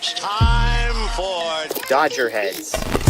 It's time for DodgerHeads.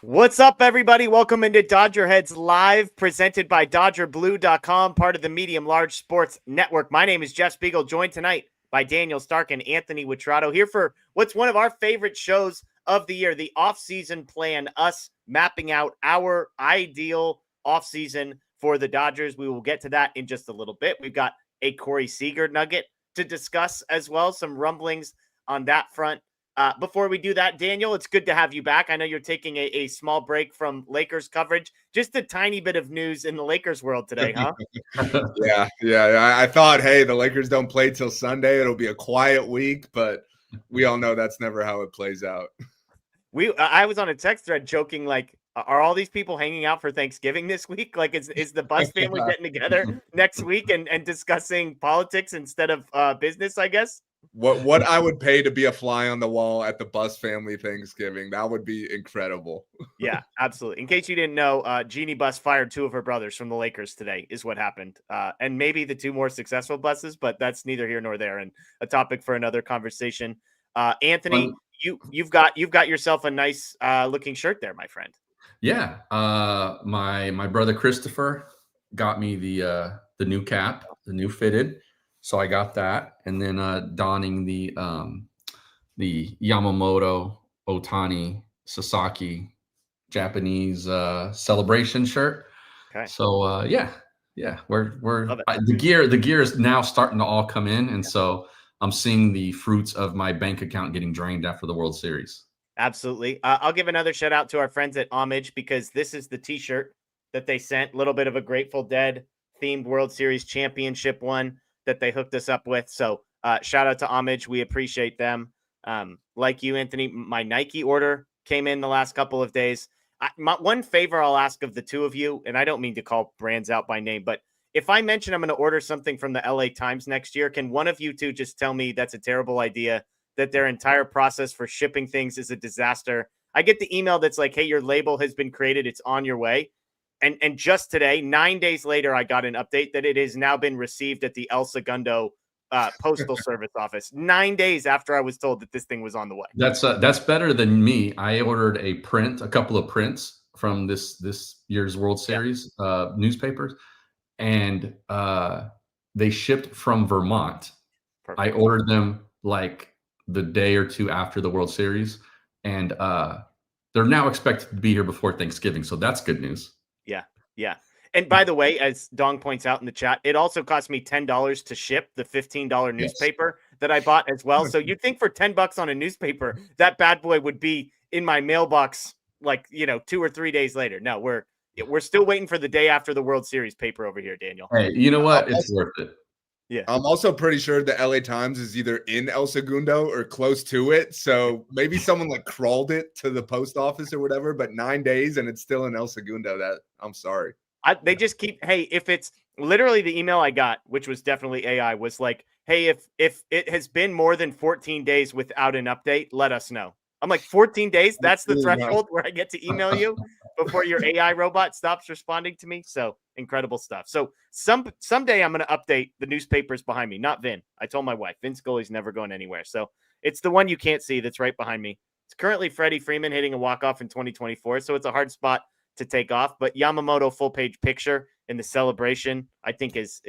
What's up, everybody? Welcome into DodgerHeads Live, presented by DodgerBlue.com, part of the Medium Large Sports Network. My name is Jeff Spiegel, joined tonight by Daniel Starkand and Anthony Witrado, here for what's one of our favorite shows of the year, the offseason plan, us mapping out our ideal offseason for the Dodgers. We will get to that in just a little bit. We've got a Corey Seager nugget to discuss as well, some rumblings on that front. Before we do that, Daniel, it's good to have you back. I know you're taking a small break from Lakers coverage. Just a tiny bit of news in the Lakers world today, huh? Yeah. I thought, hey, the Lakers don't play till Sunday. It'll be a quiet week, but we all know that's never how it plays out. I was on a text thread joking, like, are all these people hanging out for Thanksgiving this week? Like, is the Buss family getting together next week and discussing politics instead of business, I guess? What I would pay to be a fly on the wall at the Buss family Thanksgiving, that would be incredible. Yeah, absolutely. In case you didn't know, Jeannie Buss fired two of her brothers from the Lakers today is what happened. And maybe the two more successful Busses, but that's neither here nor there and a topic for another conversation. Anthony, you've got yourself a nice looking shirt there, my friend. Yeah. My brother Christopher got me the new cap, the new fitted. So I got that, and then donning the Yamamoto Ohtani Sasaki Japanese celebration shirt. Okay. So yeah, we're the gear is now starting to all come in, and so I'm seeing the fruits of my bank account getting drained after the World Series. Absolutely. I'll give another shout out to our friends at Homage, because this is the T-shirt that they sent. A little bit of a Grateful Dead themed World Series championship one that they hooked us up with. So shout out to Homage. We appreciate them. Like you, Anthony, my Nike order came in the last couple of days. One favor I'll ask of the two of you, and I don't mean to call brands out by name, but if I mention I'm going to order something from the LA Times next year, can one of you two just tell me that's a terrible idea, that their entire process for shipping things is a disaster? I get the email that's like, hey, your label has been created. It's on your way. And just today, 9 days later, I got an update that it has now been received at the El Segundo Postal Service office. 9 days after I was told that this thing was on the way. That's better than me. I ordered a couple of prints from this year's World Series newspapers, and they shipped from Vermont. Perfect. I ordered them like the day or two after the World Series, and they're now expected to be here before Thanksgiving. So that's good news. Yeah. And by the way, as Dong points out in the chat, it also cost me $10 to ship the $15 newspaper that I bought as well. So you'd think for $10 on a newspaper, that bad boy would be in my mailbox, 2 or 3 days later. No, we're still waiting for the day after the World Series paper over here, Daniel. Hey, you know what? It's worth it. Yeah. I'm also pretty sure the LA Times is either in El Segundo or close to it. So maybe someone crawled it to the post office or whatever, but 9 days and it's still in El Segundo. I'm sorry. They just keep, hey, if it's literally the email I got, which was definitely AI, was like, hey, if it has been more than 14 days without an update, let us know. I'm like, 14 days? That's the threshold where I get to email you before your AI robot stops responding to me. So incredible stuff. So someday I'm going to update the newspapers behind me, not Vin. I told my wife, Vin Scully's never going anywhere. So it's the one you can't see that's right behind me. It's currently Freddie Freeman hitting a walk-off in 2024. So it's a hard spot to take off. But Yamamoto full-page picture in the celebration, I think is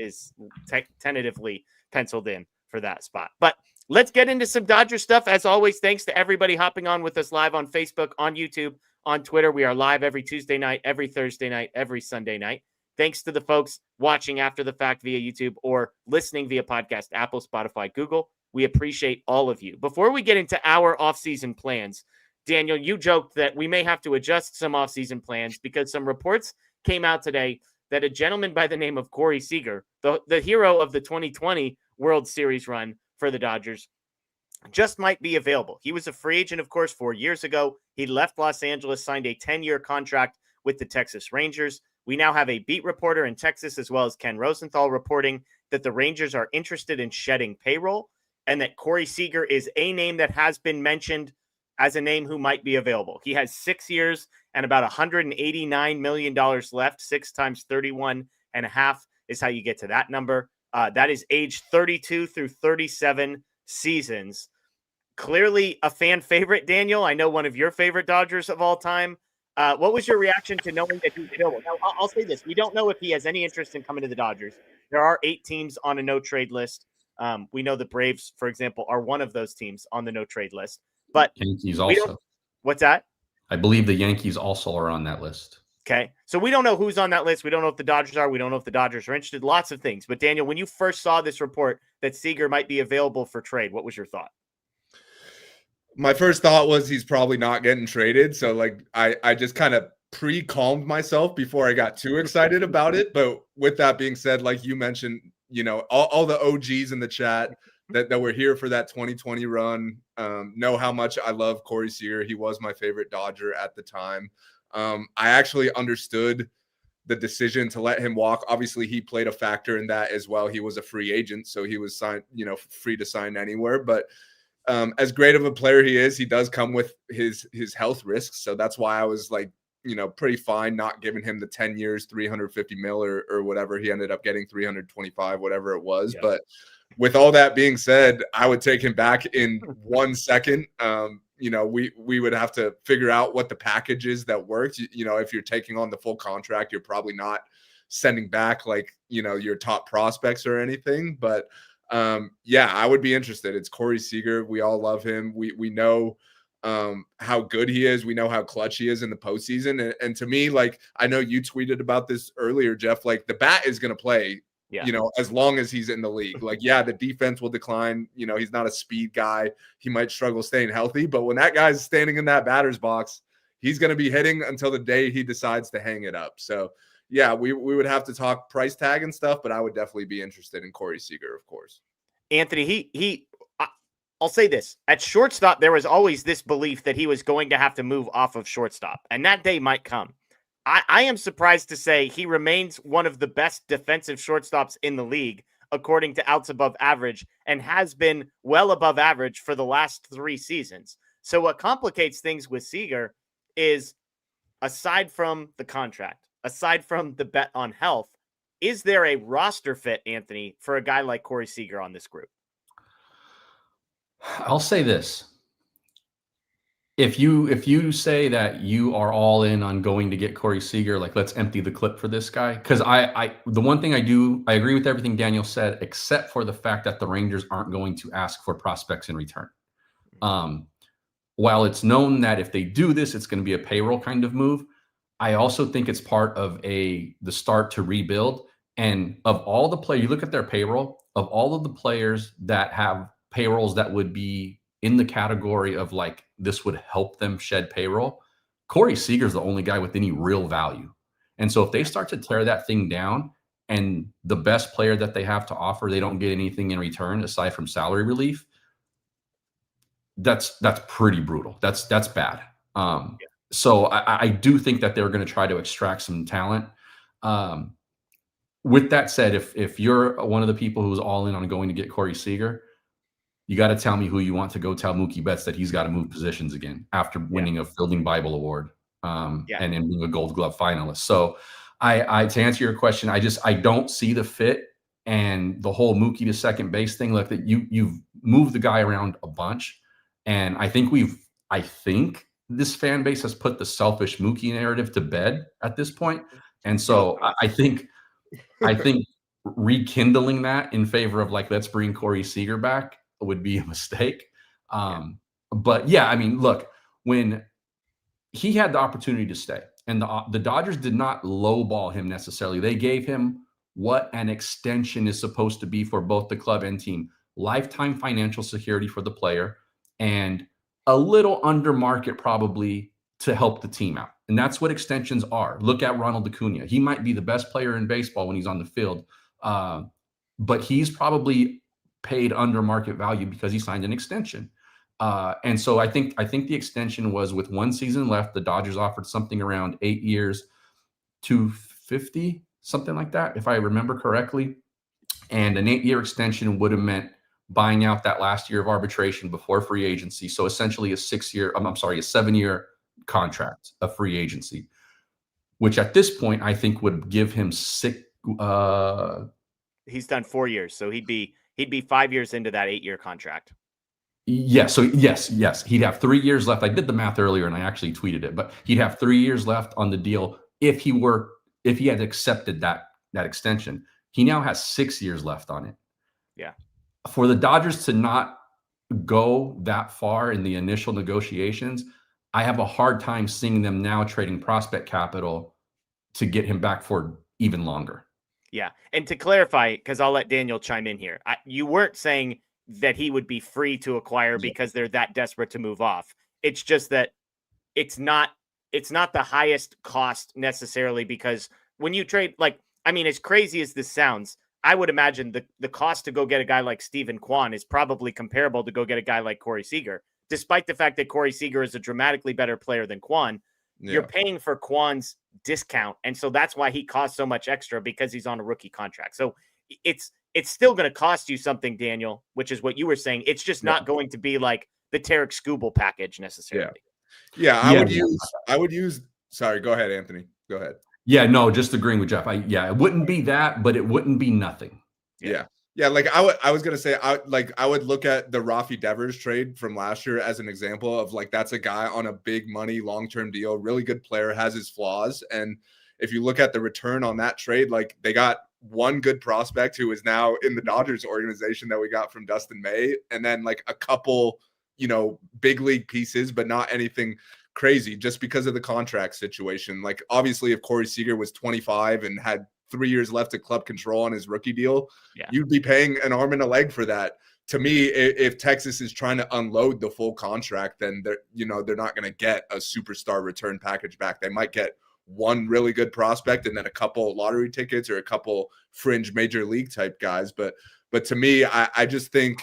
tentatively penciled in for that spot. But let's get into some Dodger stuff. As always, thanks to everybody hopping on with us live on Facebook, on YouTube, on Twitter. We are live every Tuesday night, every Thursday night, every Sunday night. Thanks to the folks watching after the fact via YouTube or listening via podcast, Apple, Spotify, Google. We appreciate all of you. Before we get into our offseason plans, Daniel, you joked that we may have to adjust some offseason plans because some reports came out today that a gentleman by the name of Corey Seager, the hero of the 2020 World Series run for the Dodgers, just might be available. He was a free agent, of course, 4 years ago. He left Los Angeles, signed a 10-year contract with the Texas Rangers. We now have a beat reporter in Texas, as well as Ken Rosenthal, reporting that the Rangers are interested in shedding payroll and that Corey Seager is a name that has been mentioned as a name who might be available. He has 6 years and about $189 million left. 6 times 31.5 is how you get to that number. That is age 32 through 37 seasons. Clearly a fan favorite, Daniel. I know one of your favorite Dodgers of all time. What was your reaction to knowing that he's available? Now, I'll say this. We don't know if he has any interest in coming to the Dodgers. There are 8 teams on a no-trade list. We know the Braves, for example, are one of those teams on the no-trade list. But Yankees also. What's that? I believe the Yankees also are on that list. Okay. So we don't know who's on that list. We don't know if the Dodgers are. We don't know if the Dodgers are interested. Lots of things. But Daniel, when you first saw this report that Seager might be available for trade, what was your thought? My first thought was he's probably not getting traded. So like I just kind of pre-calmed myself before I got too excited about it. But with that being said, like you mentioned, you know, all the OGs in the chat that were here for that 2020 run know how much I love Corey Seager. He was my favorite Dodger at the time. I actually understood the decision to let him walk. Obviously, he played a factor in that as well. He was a free agent, so he was signed, you know, free to sign anywhere. But as great of a player he is, he does come with his health risks. So that's why I was like, you know, pretty fine not giving him the 10 years, 350 mil or whatever. He ended up getting 325, whatever it was. Yeah. But with all that being said, I would take him back in 1 second. You know, we would have to figure out what the package is that works. You know, if you're taking on the full contract, you're probably not sending back like, you know, your top prospects or anything. But yeah, I would be interested. It's Corey Seager. We all love him. We know how good he is. We know how clutch he is in the postseason. And to me, like, I know you tweeted about this earlier, Jeff, like the bat is going to play. Yeah. You know, as long as he's in the league. Like, yeah, the defense will decline. You know, he's not a speed guy. He might struggle staying healthy. But when that guy's standing in that batter's box, he's going to be hitting until the day he decides to hang it up. So, yeah, we would have to talk price tag and stuff, but I would definitely be interested in Corey Seager, of course. Anthony, I'll say this. At shortstop, there was always this belief that he was going to have to move off of shortstop, and that day might come. I am surprised to say he remains one of the best defensive shortstops in the league, according to outs above average, and has been well above average for the last 3 seasons. So what complicates things with Seager is, aside from the contract, aside from the bet on health, is there a roster fit, Anthony, for a guy like Corey Seager on this group? I'll say this. If you say that you are all in on going to get Corey Seager, like, let's empty the clip for this guy. Because the one thing I agree with everything Daniel said, except for the fact that the Rangers aren't going to ask for prospects in return. While it's known that if they do this, it's going to be a payroll kind of move, I also think it's part of the start to rebuild. And of all the players, you look at their payroll, of all of the players that have payrolls that would be in the category of like, this would help them shed payroll, Corey Seager is the only guy with any real value. And so if they start to tear that thing down and the best player that they have to offer, they don't get anything in return aside from salary relief, that's pretty brutal. That's bad. So I do think that they're going to try to extract some talent. With that said, if you're one of the people who's all in on going to get Corey Seager, you got to tell me who you want to go tell Mookie Betts that he's got to move positions again after winning a Fielding Bible Award and then being a Gold Glove finalist. So I to answer your question, I don't see the fit, and the whole Mookie to second base thing. Look, that you've moved the guy around a bunch, and I think this fan base has put the selfish Mookie narrative to bed at this point. And so I think rekindling that in favor of like, let's bring Corey Seager back would be a mistake. But yeah, I mean, look, when he had the opportunity to stay and the Dodgers did not lowball him necessarily. They gave him what an extension is supposed to be for both the club and team: lifetime financial security for the player and a little under market probably to help the team out. And that's what extensions are. Look at Ronald Acuna. He might be the best player in baseball when he's on the field, but he's probably paid under market value because he signed an extension. And so I think the extension was with 1 season left. The Dodgers offered something around 8 years, $250, something like that, if I remember correctly. And an 8-year extension would have meant buying out that last year of arbitration before free agency. So essentially a 7-year contract of free agency, which at this point I think would give him he's done 4 years, so he'd be 5 years into that 8-year contract. Yes. So yes, he'd have 3 years left. I did the math earlier and I actually tweeted it, but he'd have 3 years left on the deal if he had accepted that extension. He now has 6 years left on it. Yeah. For the Dodgers to not go that far in the initial negotiations, I have a hard time seeing them now trading prospect capital to get him back for even longer. Yeah. And to clarify, because I'll let Daniel chime in here, you weren't saying that he would be free to acquire because they're that desperate to move off. It's just that it's not the highest cost necessarily, because when you trade, like, I mean, as crazy as this sounds, I would imagine the cost to go get a guy like Steven Kwan is probably comparable to go get a guy like Corey Seager. Despite the fact that Corey Seager is a dramatically better player than Kwan, you're paying for Kwan's discount. And so that's why he costs so much extra, because he's on a rookie contract. So it's still going to cost you something, Daniel, which is what you were saying. It's just not going to be like the Tarek Skubal package necessarily. Yeah. I would use, sorry, go ahead, Anthony. Go ahead. Yeah, no, just agreeing with Jeff. It wouldn't be that, but it wouldn't be nothing. Yeah. Like I was gonna say, I would look at the Rafi Devers trade from last year as an example of, like, that's a guy on a big money long-term deal, really good player, has his flaws. And if you look at the return on that trade, like, they got one good prospect who is now in the Dodgers organization that we got from Dustin May, and then like a couple, big league pieces, but not anything crazy just because of the contract situation. Like, obviously, if Corey Seager was 25 and had 3 years left of club control on his rookie deal, you'd be paying an arm and a leg for that. To me, if Texas is trying to unload the full contract, then they're not going to get a superstar return package back. They might get one really good prospect and then a couple lottery tickets or a couple fringe major league type guys. But to me, I just think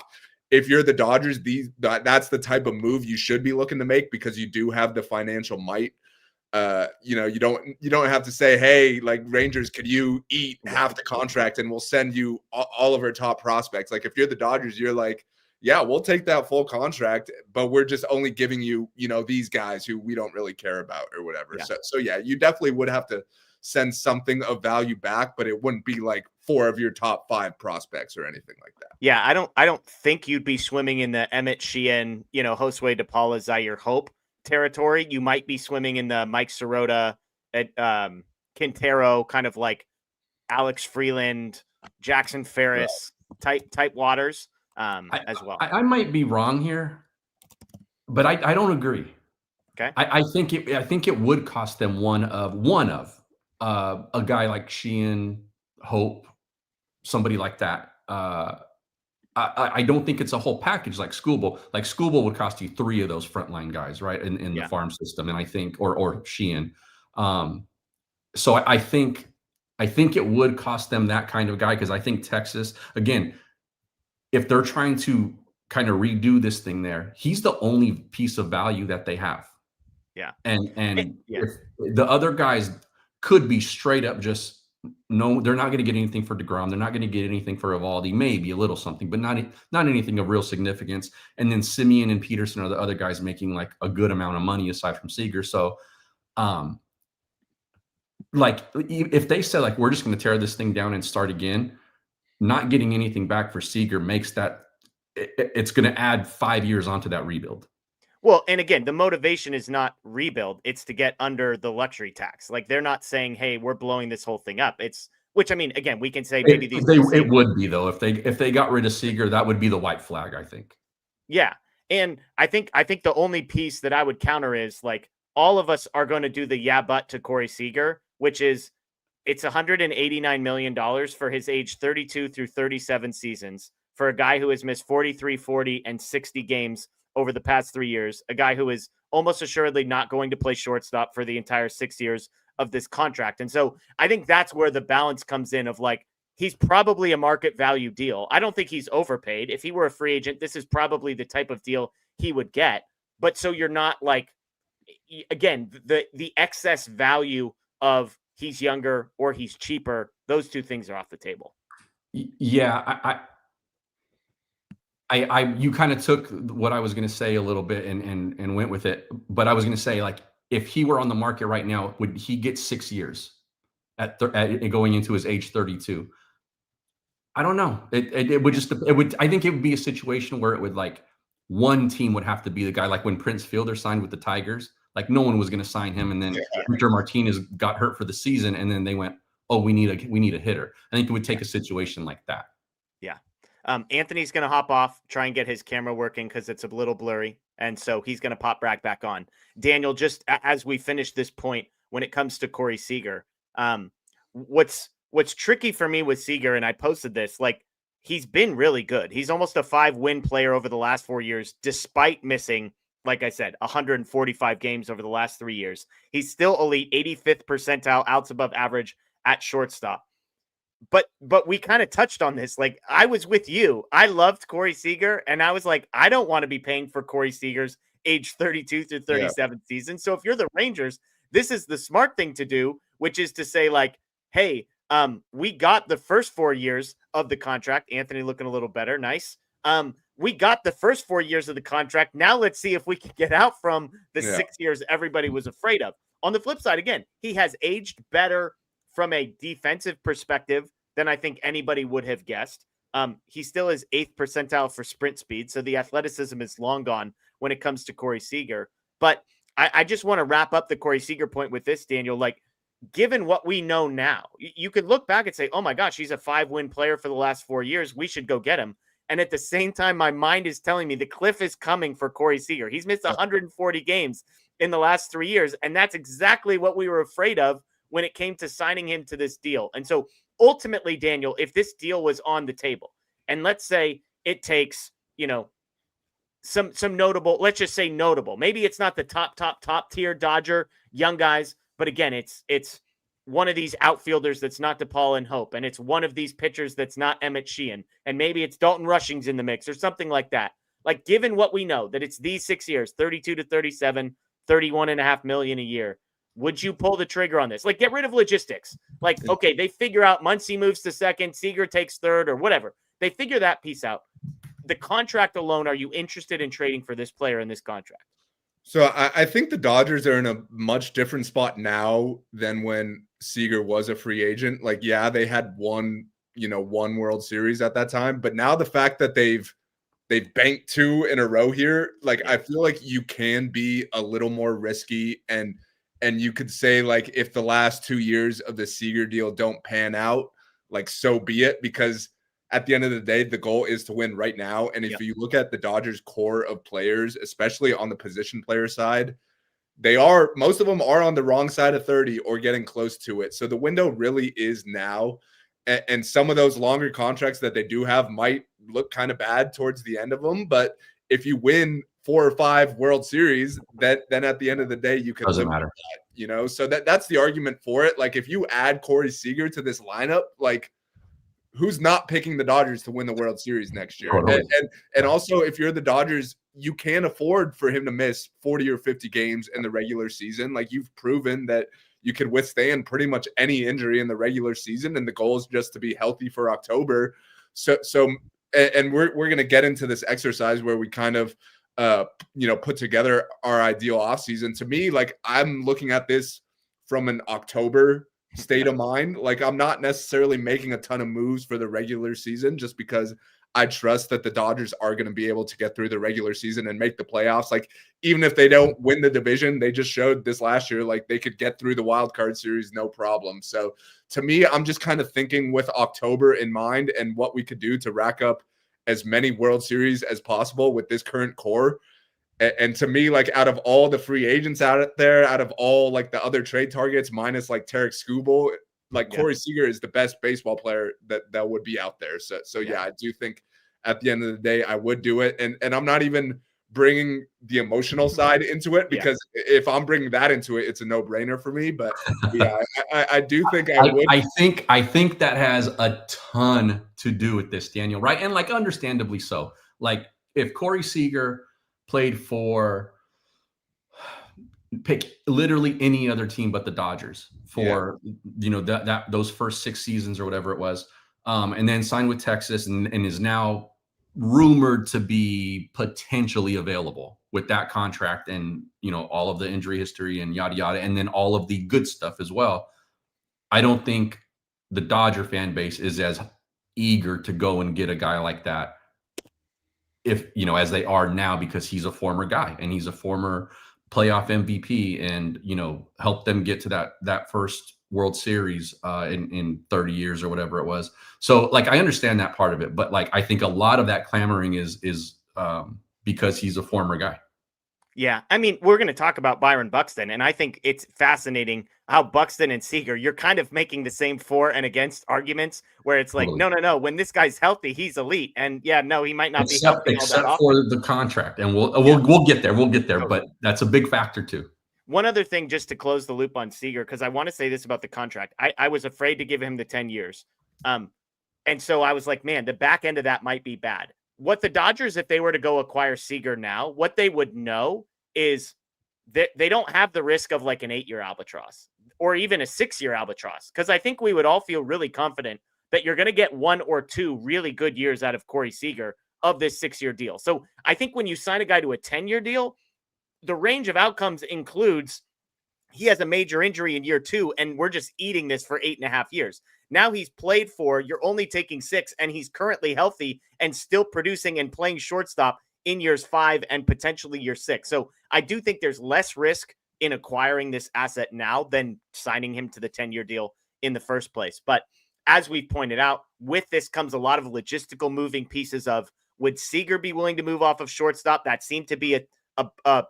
if you're the Dodgers, that's the type of move you should be looking to make, because you do have the financial might. You don't have to say, hey, like, Rangers, could you eat half the contract and we'll send you all of our top prospects? Like, if you're the Dodgers, you're like, yeah, we'll take that full contract, but we're just only giving you, these guys who we don't really care about or whatever. Yeah. So yeah, you definitely would have to send something of value back, but it wouldn't be like 4 of your top 5 prospects or anything like that. Yeah, I don't think you'd be swimming in the Emmett Sheehan, Josue DePaula, Zaire Hope territory. You might be swimming in the Mike Sirota, Quintero, kind of like Alex Freeland, Jackson Ferris type waters as well. I might be wrong here, but I don't agree. Okay. I think it would cost them one of a guy like Sheehan, Hope, somebody like that. I don't think it's a whole package like Skubal. Like, Skubal would cost you 3 of those frontline guys, right, in the farm system, and I think or Sheehan. So I think it would cost them that kind of guy, because I think Texas, again, if they're trying to kind of redo this thing there, he's the only piece of value that they have. Yeah. And if the other guys could be straight up just, no, they're not going to get anything for DeGrom. They're not going to get anything for Evaldi, maybe a little something, but not anything of real significance. And then Simeon and Peterson are the other guys making like a good amount of money aside from Seager. So, like, if they said, like, we're just going to tear this thing down and start again, not getting anything back for Seager makes that it's going to add 5 years onto that rebuild. Well, and again, the motivation is not rebuild. It's to get under the luxury tax. Like, they're not saying, hey, we're blowing this whole thing up. Which, I mean, again, we can say maybe it would be, though. If they got rid of Seager, that would be the white flag, I think. Yeah. And I think the only piece that I would counter is, like, all of us are going to do the but to Corey Seager, which is it's $189 million for his age 32 through 37 seasons for a guy who has missed 43, 40, and 60 games over the past 3 years, a guy who is almost assuredly not going to play shortstop for the entire 6 years of this contract. And so I think that's where the balance comes in of like, he's probably a market value deal. I don't think he's overpaid. If he were a free agent, this is probably the type of deal he would get. But so you're not like, again, the excess value of he's younger or he's cheaper, those two things are off the table. Yeah, you kind of took what I was going to say a little bit and went with it. But I was going to say, like, if he were on the market right now, would he get 6 years at going into his age 32? I don't know. It would I think it would be a situation where it would, like, one team would have to be the guy, like when Prince Fielder signed with the Tigers. Like, no one was going to sign him, and then Victor Martinez got hurt for the season, and then they went, "Oh, we need a hitter." I think it would take a situation like that. Yeah. Anthony's going to hop off, try and get his camera working because it's a little blurry, and so he's going to pop back on. Daniel, just as we finish this point, when it comes to Corey Seager, what's tricky for me with Seager, and I posted this, like, he's been really good. He's almost a 5-win player over the last 4 years, despite missing, like I said, 145 games over the last 3 years. He's still elite, 85th percentile, outs above average at shortstop. But we kind of touched on this. Like, I was with you. I loved Corey Seager, and I was like, I don't want to be paying for Corey Seager's age 32 through 37 season. So if you're the Rangers, this is the smart thing to do, which is to say, like, hey, we got the first 4 years of the contract. Anthony looking a little better. Nice. We got the first 4 years of the contract. Now let's see if we can get out from the 6 years everybody was afraid of. On the flip side, again, he has aged better from a defensive perspective than I think anybody would have guessed. He still is 8th percentile for sprint speed, so the athleticism is long gone when it comes to Corey Seager. But I just want to wrap up the Corey Seager point with this, Daniel. Like, given what we know now, you could look back and say, oh my gosh, he's a 5-win player for the last 4 years. We should go get him. And at the same time, my mind is telling me the cliff is coming for Corey Seager. He's missed 140 games in the last 3 years. And that's exactly what we were afraid of when it came to signing him to this deal. And so ultimately, Daniel, if this deal was on the table, and let's say it takes, some notable, let's just say notable, maybe it's not the top tier Dodger young guys, but again, it's one of these outfielders that's not DePaul and Hope, and it's one of these pitchers that's not Emmett Sheehan, and maybe it's Dalton Rushing's in the mix or something like that. Like, given what we know, that it's these 6 years, 32 to 37, $31.5 million a year, would you pull the trigger on this? Like, get rid of logistics. Like, okay, they figure out Muncy moves to second, Seager takes third, or whatever. They figure that piece out. The contract alone, are you interested in trading for this player in this contract? So I think the Dodgers are in a much different spot now than when Seager was a free agent. Like, yeah, they had one World Series at that time, but now the fact that they've banked 2 in a row here, like, I feel like you can be a little more risky, and you could say, like, if the last 2 years of the Seager deal don't pan out, like, so be it, because at the end of the day, the goal is to win right now. And if you look at the Dodgers core of players, especially on the position player side, most of them are on the wrong side of 30 or getting close to it. So the window really is now. And some of those longer contracts that they do have might look kind of bad towards the end of them. But if you win 4 or 5 World Series, then at the end of the day, you can doesn't matter. That, so that's the argument for it. Like, if you add Corey Seager to this lineup, like, who's not picking the Dodgers to win the World Series next year? Totally. And also, if you're the Dodgers, you can't afford for him to miss 40 or 50 games in the regular season. Like, you've proven that you could withstand pretty much any injury in the regular season, and the goal is just to be healthy for October. So we're going to get into this exercise where we kind of put together our ideal offseason. To me, like, I'm looking at this from an October state of mind. Like, I'm not necessarily making a ton of moves for the regular season just because I trust that the Dodgers are going to be able to get through the regular season and make the playoffs. Like, even if they don't win the division, they just showed this last year, like, they could get through the wild card series, no problem. So to me, I'm just kind of thinking with October in mind and what we could do to rack up as many World Series as possible with this current core. And to me, like, out of all the free agents out there, out of all, like, the other trade targets, minus, like, Tarek Skubal, like, Corey Seager is the best baseball player that would be out there. So yeah, I do think at the end of the day, I would do it. And I'm not even bringing the emotional side into it, because if I'm bringing that into it, it's a no-brainer for me. But yeah, I do think I would. I think that has a ton to do with this, Daniel, right? And like understandably so. Like if Corey Seager played for pick literally any other team but the Dodgers for those first 6 seasons or whatever it was, and then signed with Texas and is now rumored to be potentially available with that contract and all of the injury history and yada yada, and then all of the good stuff as well. I don't think the Dodger fan base is as eager to go and get a guy like that, if as they are now, because he's a former guy and he's a former playoff MVP and helped them get to that first World Series in 30 years or whatever it was. So like I understand that part of it, but like I think a lot of that clamoring is because he's a former guy. Yeah, I mean, we're going to talk about Byron Buxton, and I think it's fascinating how Buxton and Seager, you're kind of making the same for and against arguments, where it's like, Totally. no, when this guy's healthy, he's elite, and he might not be healthy except for the contract, and we'll get there. We'll get there, Totally. But that's a big factor too. One other thing, just to close the loop on Seager, because I want to say this about the contract. I was afraid to give him the 10 years, and so I was like, man, the back end of that might be bad. What the Dodgers, if they were to go acquire Seager now, what they would know is that they don't have the risk of like an 8-year albatross or even a 6-year albatross. Because I think we would all feel really confident that you're going to get 1 or 2 really good years out of Corey Seager of this 6-year deal. So I think when you sign a guy to a 10-year deal, the range of outcomes includes he has a major injury in year 2, and we're just eating this for 8.5 years. Now he's played 4, you're only taking 6, and he's currently healthy and still producing and playing shortstop in years 5 and potentially year 6. So I do think there's less risk in acquiring this asset now than signing him to the 10-year deal in the first place. But as we've pointed out, with this comes a lot of logistical moving pieces of, would Seager be willing to move off of shortstop? That seemed to be a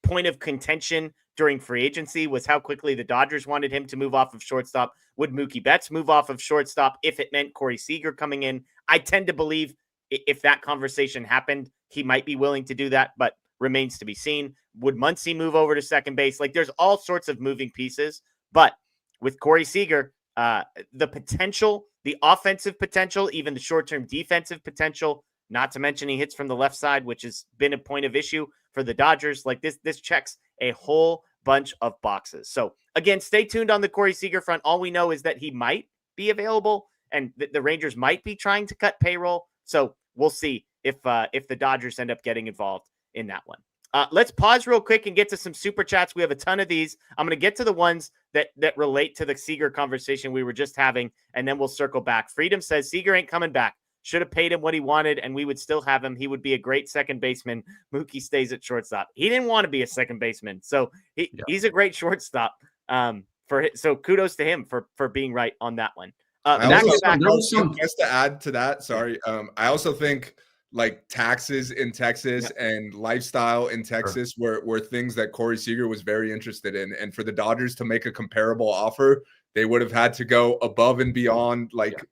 point of contention during free agency, was how quickly the Dodgers wanted him to move off of shortstop. Would Mookie Betts move off of shortstop if it meant Corey Seager coming in? I tend to believe if that conversation happened, he might be willing to do that, but remains to be seen. Would Muncy move over to second base? Like there's all sorts of moving pieces, but with Corey Seager, the potential, the offensive potential, even the short-term defensive potential, not to mention he hits from the left side, which has been a point of issue for the Dodgers. Like this checks a whole bunch of boxes. So again, stay tuned on the Corey Seager front. All we know is that he might be available and the Rangers might be trying to cut payroll. So we'll see if the Dodgers end up getting involved in that one. Let's pause real quick and get to some super chats. We have a ton of these. I'm going to get to the ones that relate to the Seager conversation we were just having, and then we'll circle back. Freedom says Seager ain't coming back. Should have paid him what he wanted, and we would still have him. He would be a great second baseman. Mookie stays at shortstop. He didn't want to be a second baseman, so he's a great shortstop. So kudos to him for being right on that one. Just to add to that, sorry. I also think like taxes in Texas and lifestyle in Texas were things that Corey Seager was very interested in. And for the Dodgers to make a comparable offer, they would have had to go above and beyond like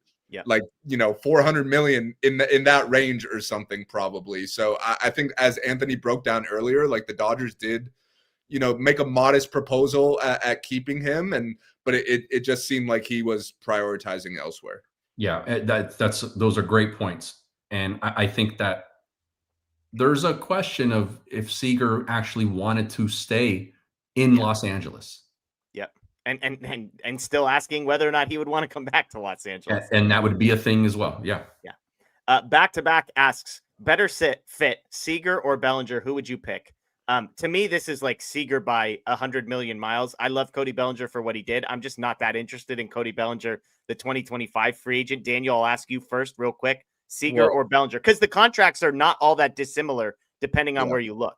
400 million in that range or something probably. So I think as Anthony broke down earlier, like the Dodgers did, make a modest proposal at keeping him, but it just seemed like he was prioritizing elsewhere. Yeah, those are great points. And I think that there's a question of if Seager actually wanted to stay in Los Angeles. Yep. And still asking whether or not he would want to come back to Los Angeles. And that would be a thing as well. Yeah. Yeah. Back to back asks, better fit Seager or Bellinger? Who would you pick? To me, this is like Seager by 100 million miles. I love Cody Bellinger for what he did. I'm just not that interested in Cody Bellinger, the 2025 free agent. Daniel, I'll ask you first real quick. Seager or Bellinger? Because the contracts are not all that dissimilar depending on where you look.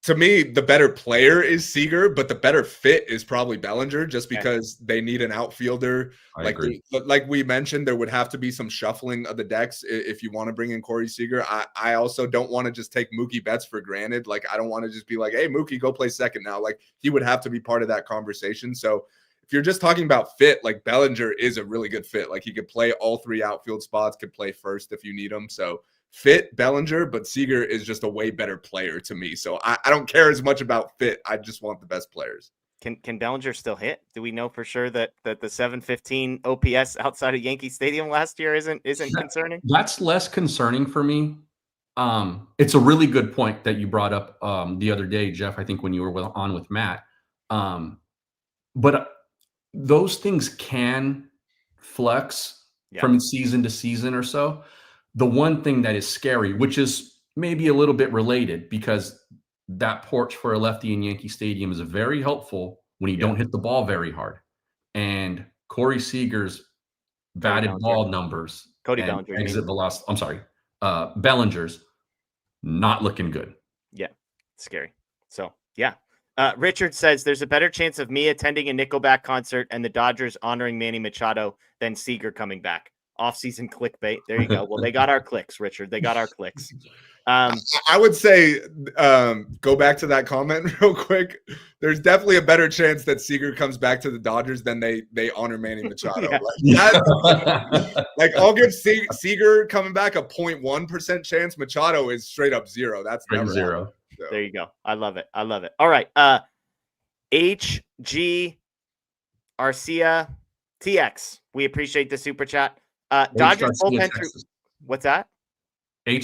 To me, the better player is Seager, but the better fit is probably Bellinger just because they need an outfielder. Like we mentioned, there would have to be some shuffling of the decks if you want to bring in Corey Seager. I also don't want to just take Mookie Betts for granted. Like, I don't want to just be like, hey, Mookie, go play second now. Like, he would have to be part of that conversation. So if you're just talking about fit, like Bellinger is a really good fit. Like he could play all 3 outfield spots, could play first if you need him. So fit Bellinger, but Seager is just a way better player to me. So I don't care as much about fit. I just want the best players. Can Bellinger still hit? Do we know for sure that the 715 OPS outside of Yankee Stadium last year isn't concerning? That's less concerning for me. It's a really good point that you brought up the other day, Jeff, I think when you were on with Matt. But those things can flex from season to season or so. The one thing that is scary, which is maybe a little bit related, because that porch for a lefty in Yankee Stadium is very helpful when you don't hit the ball very hard. And Corey Seager's batted ball numbers, Bellinger, exit velocity, Bellinger's not looking good. Yeah, scary. So, yeah. Richard says there's a better chance of me attending a Nickelback concert and the Dodgers honoring Manny Machado than Seager coming back. Off-season clickbait. There you go. Well, they got our clicks, Richard. They got our clicks. I would say go back to that comment real quick. There's definitely a better chance that Seager comes back to the Dodgers than they honor Manny Machado. Like I'll give Seager coming back a 0.1% chance. Machado is straight up zero. That's never zero. So. There you go. I love it. All right. HG Arcia TX. We appreciate the super chat. Dodgers bullpen through. What's that?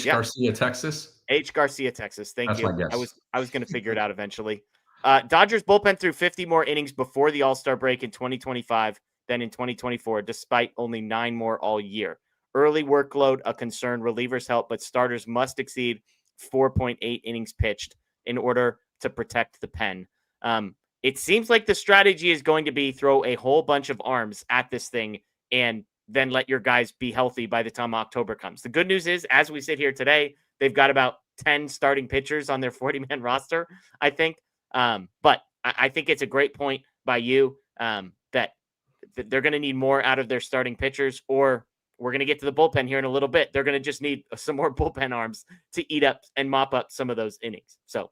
Garcia, Texas. H Garcia, Texas. Thank That's you. my guess. I was going to figure it out eventually. Dodgers bullpen threw 50 more innings before the All-Star break in 2025 than in 2024, despite only 9 more all year. Early workload, a concern. Relievers help, but starters must exceed 4.8 innings pitched in order to protect the pen. It seems like the strategy is going to be throw a whole bunch of arms at this thing and then let your guys be healthy by the time October comes. The good news is, as we sit here today, they've got about 10 starting pitchers on their 40-man roster, I think. But I think it's a great point by you that they're going to need more out of their starting pitchers, or we're going to get to the bullpen here in a little bit. They're going to just need some more bullpen arms to eat up and mop up some of those innings. So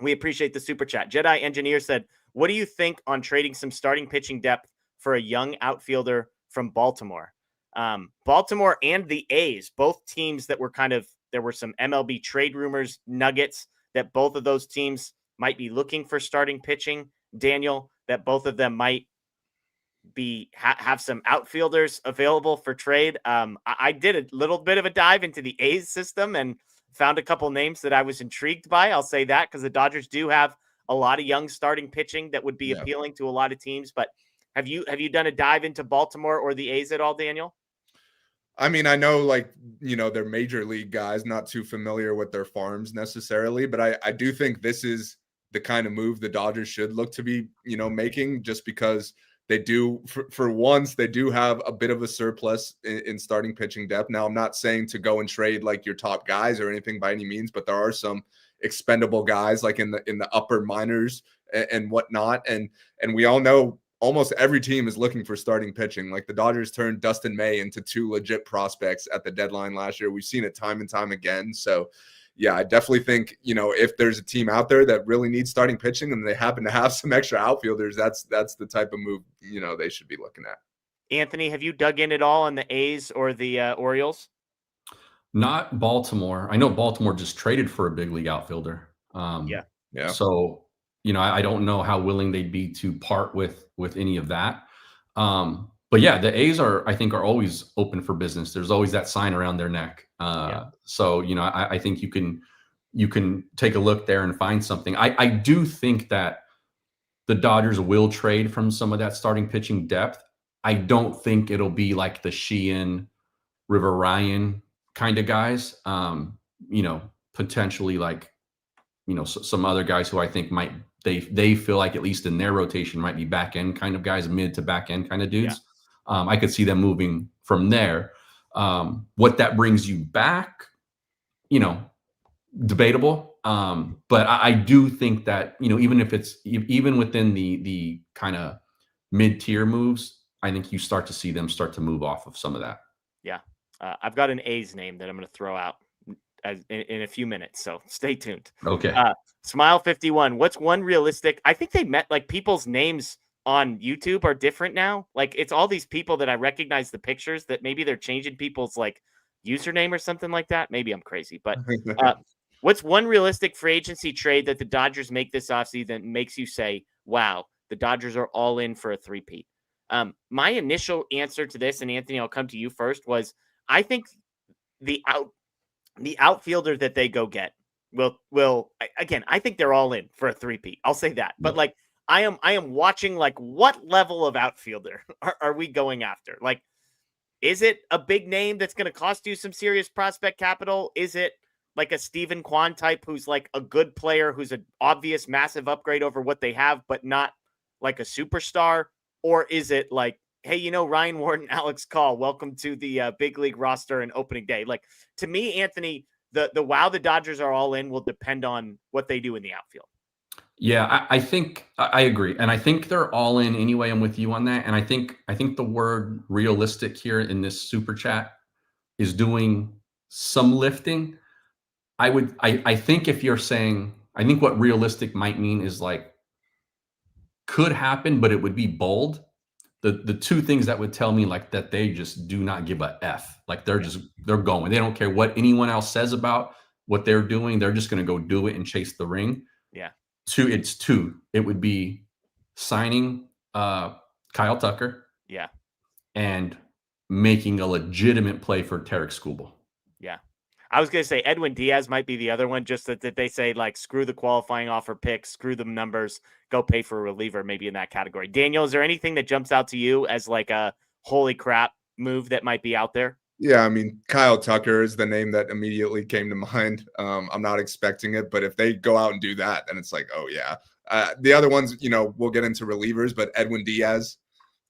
we appreciate the super chat. Jedi Engineer said, what do you think on trading some starting pitching depth for a young outfielder from Baltimore? Baltimore and the A's, both teams that were there were some MLB trade rumors, nuggets that both of those teams might be looking for starting pitching. Daniel, that both of them might be have some outfielders available for trade. I did a little bit of a dive into the A's system and found a couple names that I was intrigued by. I'll say that because the Dodgers do have a lot of young starting pitching that would be appealing to a lot of teams. But have you done a dive into Baltimore or the A's at all, Daniel? I mean, I know, they're major league guys, not too familiar with their farms necessarily, but I do think this is the kind of move the Dodgers should look to be, making, just because they do, for once, they do have a bit of a surplus in starting pitching depth. Now, I'm not saying to go and trade like your top guys or anything by any means, but there are some expendable guys like in the upper minors and whatnot. And we all know almost every team is looking for starting pitching. Like the Dodgers turned Dustin May into 2 legit prospects at the deadline last year. We've seen it time and time again. So yeah, I definitely think, if there's a team out there that really needs starting pitching and they happen to have some extra outfielders, that's the type of move, they should be looking at. Anthony, have you dug in at all on the A's or the Orioles? Not Baltimore. I know Baltimore just traded for a big league outfielder. Yeah. So, I don't know how willing they'd be to part with any of that. But yeah, the A's I think are always open for business. There's always that sign around their neck. So, I think you can take a look there and find something. I do think that the Dodgers will trade from some of that starting pitching depth. I don't think it'll be like the Sheehan, River Ryan kind of guys. Potentially like, some other guys who I think might, they feel like at least in their rotation might be back end kind of guys, mid to back end kind of dudes. I could see them moving from there. What that brings you back, debatable. But I do think that, even within the kind of mid-tier moves, I think you start to see them start to move off of some of that. Yeah. I've got an A's name that I'm going to throw out in a few minutes. So stay tuned. Okay. Smile 51. What's one realistic? I think they met like people's names on YouTube are different now. Like it's all these people that I recognize the pictures that maybe they're changing people's like username or something like that. Maybe I'm crazy, but what's one realistic free agency trade that the Dodgers make this offseason that makes you say, wow, the Dodgers are all in for a three-peat? My initial answer to this, and Anthony, I'll come to you first, was I think the outfielder that they go get will again, I think they're all in for a three-peat. I'll say that. But like I am watching like what level of outfielder are we going after? Like, is it a big name that's going to cost you some serious prospect capital? Is it like a Steven Kwan type who's like a good player, who's an obvious massive upgrade over what they have, but not like a superstar? Or is it like, hey, Ryan Ward and Alex Call, welcome to the big league roster and opening day? Like, to me, Anthony, the the Dodgers are all in will depend on what they do in the outfield. Yeah, I think I agree. And I think they're all in anyway. I'm with you on that. And I think the word realistic here in this super chat is doing some lifting. I think if you're saying, I think what realistic might mean is like could happen, but it would be bold. The two things that would tell me like that they just do not give a F. Like they're going. They don't care what anyone else says about what they're doing. They're just going to go do it and chase the ring. Yeah. Two. It would be signing Kyle Tucker. Yeah. And making a legitimate play for Tarek Skubal. Yeah. I was going to say Edwin Diaz might be the other one, just that they say like, screw the qualifying offer picks, screw the numbers, go pay for a reliever, maybe in that category. Daniel, is there anything that jumps out to you as like a holy crap move that might be out there? Yeah, I mean, Kyle Tucker is the name that immediately came to mind. I'm not expecting it, but if they go out and do that, then it's like, oh yeah. The other ones, we'll get into relievers, but Edwin Diaz,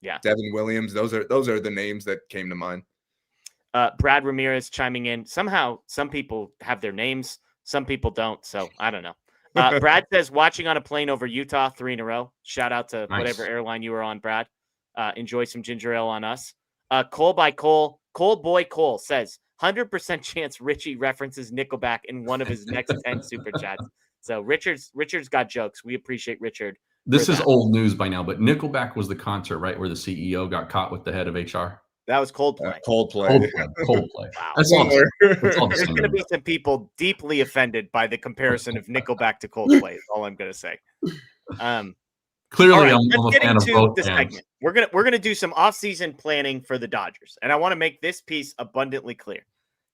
yeah, Devin Williams, those are the names that came to mind. Brad Ramirez chiming in. Somehow, some people have their names, some people don't. So I don't know. Brad says watching on a plane over Utah 3 in a row. Shout out to whatever airline you were on, Brad. Enjoy some ginger ale on us. Cole Boy Cole says 100% chance Richie references Nickelback in one of his next 10 super chats. So Richard's got jokes. We appreciate Richard. This is old news by now, but Nickelback was the concert, right, where the CEO got caught with the head of HR. That was Coldplay. Coldplay. Wow. That's all. There's going to be some people deeply offended by the comparison of Nickelback to Coldplay. Is all I'm going to say. Clearly, right, I'm a fan of both the segment. We're gonna do some offseason planning for the Dodgers, and I want to make this piece abundantly clear.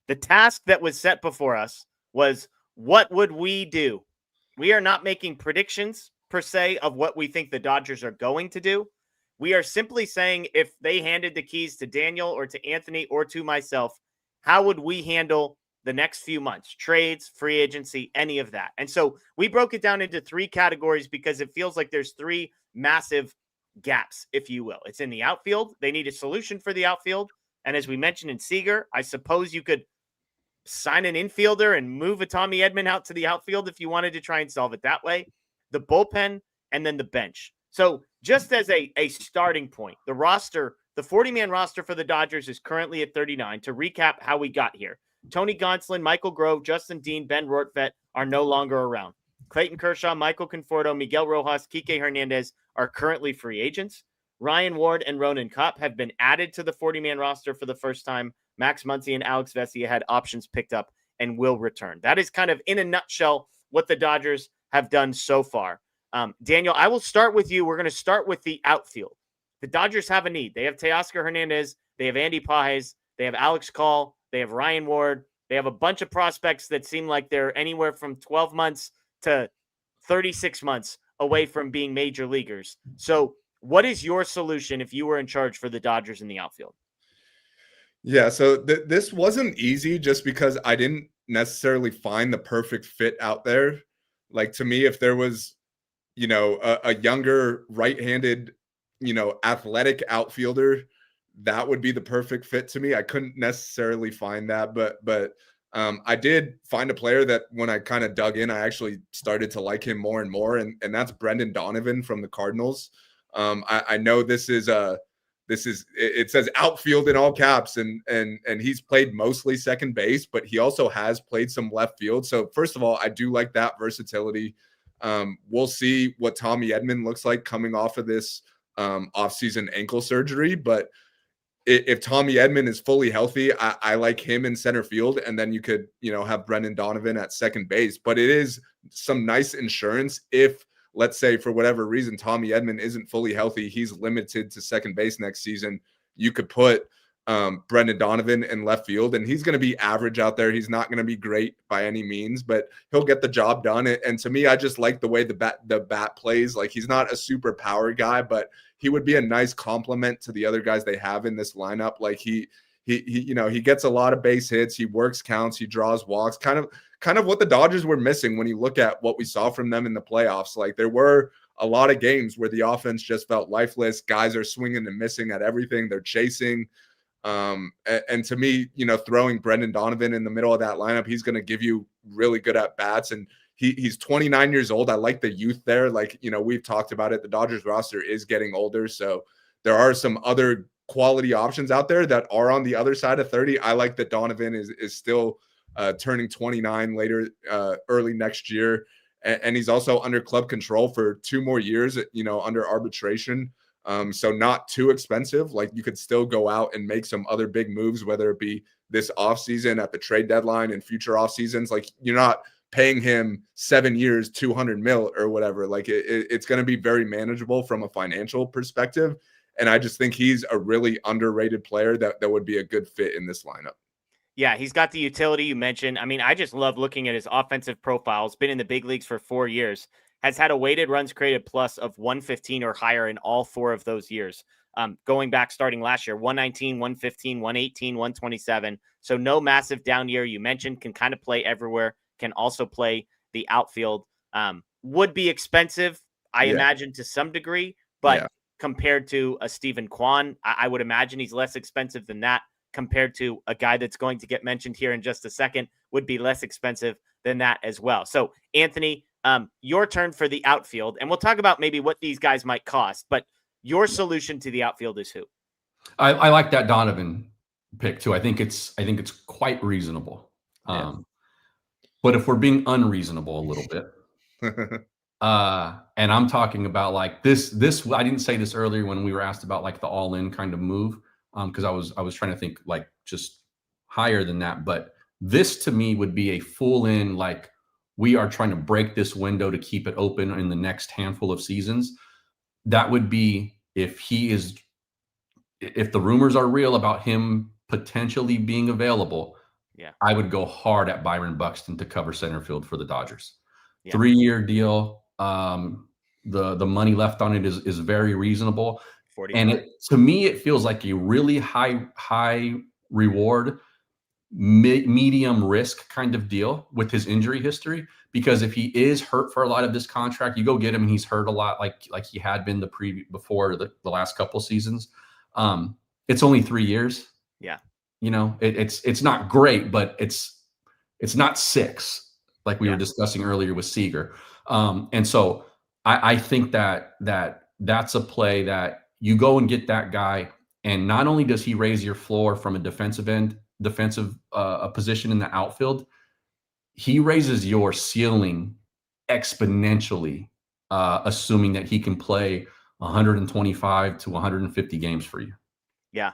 The task that was set before us was, what would we do? We are not making predictions per se of what we think the Dodgers are going to do. We are simply saying, if they handed the keys to Daniel or to Anthony or to myself, how would we handle the next few months? Trades, free agency, any of that. And so we broke it down into 3 categories because it feels like there's 3 massive gaps, if you will. It's in the outfield. They need a solution for the outfield. And as we mentioned in Seager, I suppose you could sign an infielder and move a Tommy Edman out to the outfield if you wanted to try and solve it that way. The bullpen and then the bench. So just as a starting point, the roster, the 40-man roster for the Dodgers is currently at 39. To recap how we got here: Tony Gonsolin, Michael Grove, Justin Dean, Ben Rortvedt are no longer around. Clayton Kershaw, Michael Conforto, Miguel Rojas, Kike Hernandez are currently free agents. Ryan Ward and Ronan Kopp have been added to the 40-man roster for the first time. Max Muncy and Alex Vesia had options picked up and will return. That is kind of, in a nutshell, what the Dodgers have done so far. Daniel, I will start with you. We're going to start with the outfield. The Dodgers have a need. They have Teoscar Hernandez. They have Andy Pages. They have Alex Call. They have Ryan Ward. They have a bunch of prospects that seem like they're anywhere from 12 months to 36 months away from being major leaguers. So what is your solution if you were in charge for the Dodgers in the outfield? Yeah, so this wasn't easy just because I didn't necessarily find the perfect fit out there. Like, to me, if there was, a younger right-handed, athletic outfielder, that would be the perfect fit to me. I couldn't necessarily find that, but I did find a player that when I kind of dug in, I actually started to like him more and more, and that's Brendan Donovan from the Cardinals. I know it says outfield in all caps, and he's played mostly second base, but he also has played some left field. So first of all, I do like that versatility. We'll see what Tommy Edman looks like coming off of this offseason ankle surgery, but if Tommy Edman is fully healthy, I like him in center field, and then you could, have Brendan Donovan at second base. But it is some nice insurance if, let's say, for whatever reason, Tommy Edman isn't fully healthy, he's limited to second base next season. You could put Brendan Donovan in left field, and he's going to be average out there. He's not going to be great by any means, but he'll get the job done. And to me, I just like the way the bat plays. Like, he's not a super power guy, but he would be a nice complement to the other guys they have in this lineup. Like, he gets a lot of base hits. He works counts. He draws walks. Kind of what the Dodgers were missing when you look at what we saw from them in the playoffs. Like, there were a lot of games where the offense just felt lifeless. Guys are swinging and missing at everything. They're chasing. And to me, throwing Brendan Donovan in the middle of that lineup, he's going to give you really good at bats. And he's 29 years old. I like the youth there. Like, we've talked about it. The Dodgers roster is getting older. So there are some other quality options out there that are on the other side of 30. I like that Donovan is still turning 29 later, early next year. And he's also under club control for 2 more years, under arbitration. So not too expensive. Like, you could still go out and make some other big moves, whether it be this offseason, at the trade deadline, and future off seasons. Like, you're not paying him 7 years, 200 mil or whatever. Like, it's going to be very manageable from a financial perspective. And I just think he's a really underrated player that would be a good fit in this lineup. Yeah, he's got the utility you mentioned. I mean, I just love looking at his offensive profile. He's been in the big leagues for 4 years. Has had a weighted runs created plus of 115 or higher in all 4 of those years. Going back starting last year, 119, 115, 118, 127. So no massive down year. You mentioned can kind of play everywhere, can also play the outfield. Would be expensive, I imagine, to some degree, but compared to a Stephen Kwan, I would imagine he's less expensive than that. Compared to a guy that's going to get mentioned here in just a second, would be less expensive than that as well. So, Anthony, your turn for the outfield, and we'll talk about maybe what these guys might cost, but your solution to the outfield is who? I like that Donovan pick too. I think it's quite reasonable. But if we're being unreasonable a little bit, and I'm talking about like this, I didn't say this earlier when we were asked about like the all-in kind of move, because I was trying to think like just higher than that. But this to me would be a full in, like, we are trying to break this window to keep it open in the next handful of seasons. That would be if the rumors are real about him potentially being available. Yeah, I would go hard at Byron Buxton to cover center field for the Dodgers. Yeah. 3-year deal. The money left on it is very reasonable. 45. And to me, it feels like a really high reward, medium risk kind of deal with his injury history. Because if he is hurt for a lot of this contract, you go get him and he's hurt a lot, like he had been before the last couple seasons. It's only 3 years. Yeah, it's not great, but it's not 6 like we were discussing earlier with Seager. And so I think that's a play that you go and get that guy, and not only does he raise your floor from a defensive position in the outfield, he raises your ceiling exponentially, assuming that he can play 125 to 150 games for you. Yeah.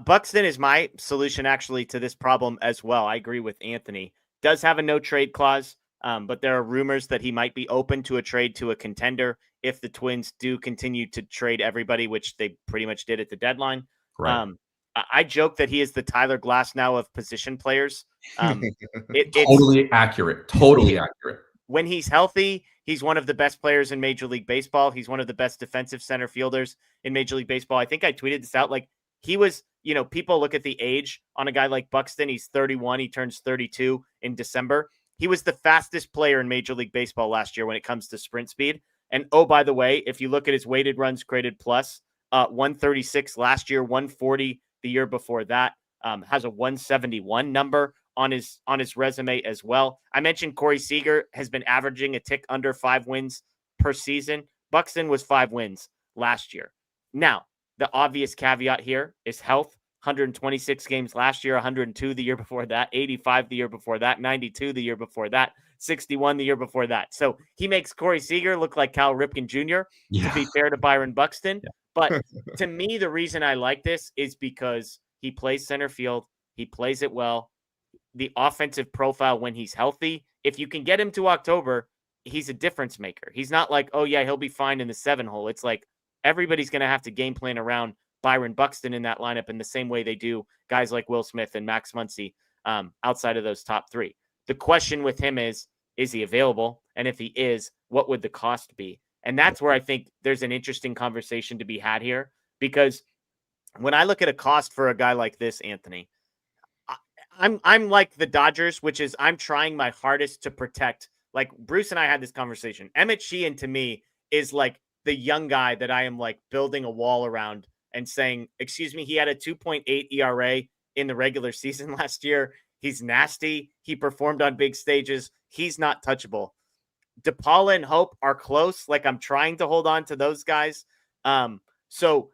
Buxton is my solution actually to this problem as well. I agree with Anthony. Does have a no trade clause, but there are rumors that he might be open to a trade to a contender if the Twins do continue to trade everybody, which they pretty much did at the deadline. Right. I joke that he is the Tyler Glasnow of position players. Totally accurate. When he's healthy, he's one of the best players in Major League Baseball. He's one of the best defensive center fielders in Major League Baseball. I think I tweeted this out. Like, he was, people look at the age on a guy like Buxton. He's 31. He turns 32 in December. He was the fastest player in Major League Baseball last year when it comes to sprint speed. And oh, by the way, if you look at his weighted runs created plus, 136 last year, 140 the year before that, has a 171 number on his resume as well. I mentioned Corey Seager has been averaging a tick under 5 wins per season. Buxton was 5 wins last year. Now, the obvious caveat here is health. 126 games last year, 102 the year before that, 85 the year before that, 92 the year before that, 61 the year before that. So he makes Corey Seager look like Cal Ripken Jr., to be fair to Byron Buxton. Yeah. But to me, the reason I like this is because he plays center field. He plays it well. The offensive profile when he's healthy, if you can get him to October, he's a difference maker. He's not like, oh, yeah, he'll be fine in the 7-hole. It's like everybody's going to have to game plan around Byron Buxton in that lineup in the same way they do guys like Will Smith and Max Muncy outside of those top three. The question with him is he available? And if he is, what would the cost be? And that's where I think there's an interesting conversation to be had here, because when I look at a cost for a guy like this, Anthony, I'm like the Dodgers, which is I'm trying my hardest to protect. Like Bruce and I had this conversation. Emmett Sheehan to me is like the young guy that I am like building a wall around and saying, excuse me, he had a 2.8 ERA in the regular season last year. He's nasty. He performed on big stages. He's not touchable. DePaula and Hope are close. Like I'm trying to hold on to those guys. So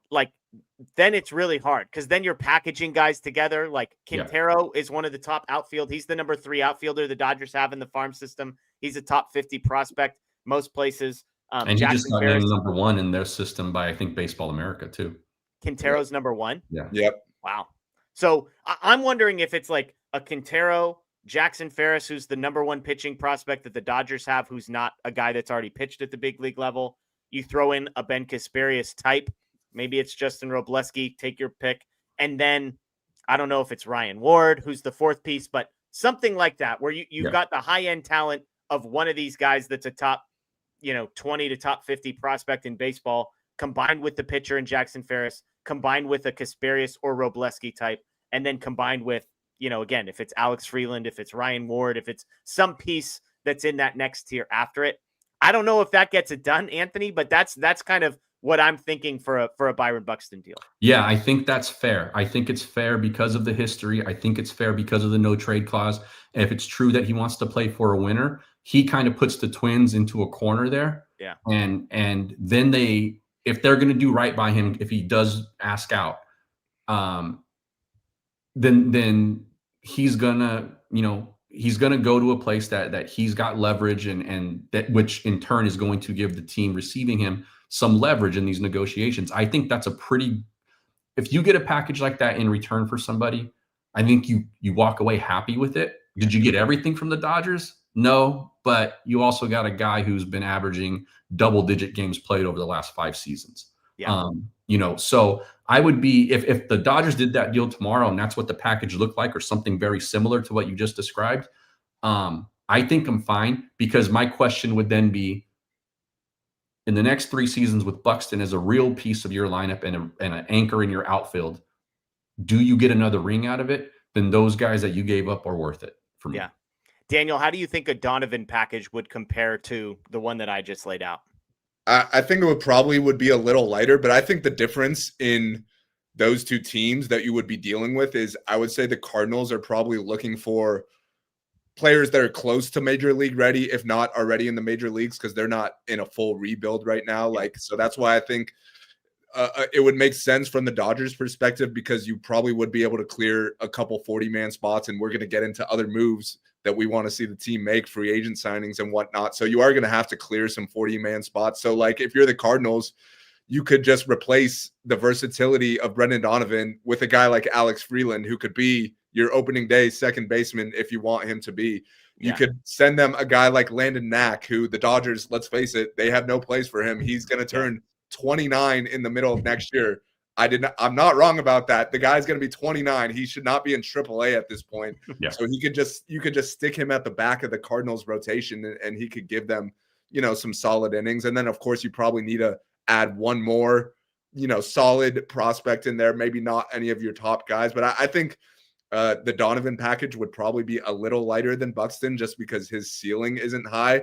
like, then it's really hard because then you're packaging guys together. Like Quintero is one of the top outfield. He's the number 3 outfielder the Dodgers have in the farm system. He's a top 50 prospect most places. And he just got named number 1 in their system by, I think, Baseball America too. Quintero's number 1? Yeah. Yep. Wow. So I'm wondering if it's like a Quintero, Jackson Ferris, who's the number 1 pitching prospect that the Dodgers have, who's not a guy that's already pitched at the big league level. You throw in a Ben Kasparius type. Maybe it's Justin Robleski, take your pick. And then I don't know if it's Ryan Ward, who's the 4th piece, but something like that, where you've got the high-end talent of one of these guys that's a top, 20 to top 50 prospect in baseball, combined with the pitcher in Jackson Ferris, combined with a Kasparius or Robleski type, and then combined with, again, if it's Alex Freeland, if it's Ryan Ward, if it's some piece that's in that next tier after it. I don't know if that gets it done, Anthony, but that's kind of what I'm thinking for a Byron Buxton deal. Yeah, I think that's fair. I think it's fair because of the history. I think it's fair because of the no trade clause. And if it's true that he wants to play for a winner, he kind of puts the Twins into a corner there. Yeah. And then if they're going to do right by him, if he does ask out, then he's gonna, he's going to go to a place that he's got leverage and that, which in turn is going to give the team receiving him some leverage in these negotiations. I think that's if you get a package like that in return for somebody, I think you walk away happy with it. Did you get everything from the Dodgers? No, but you also got a guy who's been averaging double-digit games played over the last 5 seasons. Yeah. So I would be, if the Dodgers did that deal tomorrow and that's what the package looked like or something very similar to what you just described, I think I'm fine, because my question would then be, in the next 3 seasons with Buxton as a real piece of your lineup and an anchor in your outfield, do you get another ring out of it? Then those guys that you gave up are worth it for me. Yeah. Daniel, how do you think a Donovan package would compare to the one that I just laid out? I think it would be a little lighter, but I think the difference in those 2 teams that you would be dealing with is, I would say the Cardinals are probably looking for players that are close to major league ready, if not already in the major leagues, because they're not in a full rebuild right now. So that's why I think it would make sense from the Dodgers perspective, because you probably would be able to clear a couple 40-man spots, and we're going to get into other moves that we want to see the team make, free agent signings and whatnot. So you are going to have to clear some 40-man spots. So like if you're the Cardinals, you could just replace the versatility of Brendan Donovan with a guy like Alex Freeland, who could be your opening day second baseman if you want him to be. You could send them a guy like Landon Knack, who the Dodgers, let's face it, they have no place for him. He's going to turn 29 in the middle of next year. I'm not wrong about that. The guy's going to be 29. He should not be in AAA at this point. Yeah. So you could just stick him at the back of the Cardinals rotation, and he could give them, some solid innings. And then of course you probably need to add one more, solid prospect in there. Maybe not any of your top guys, but I think the Donovan package would probably be a little lighter than Buxton, just because his ceiling isn't high.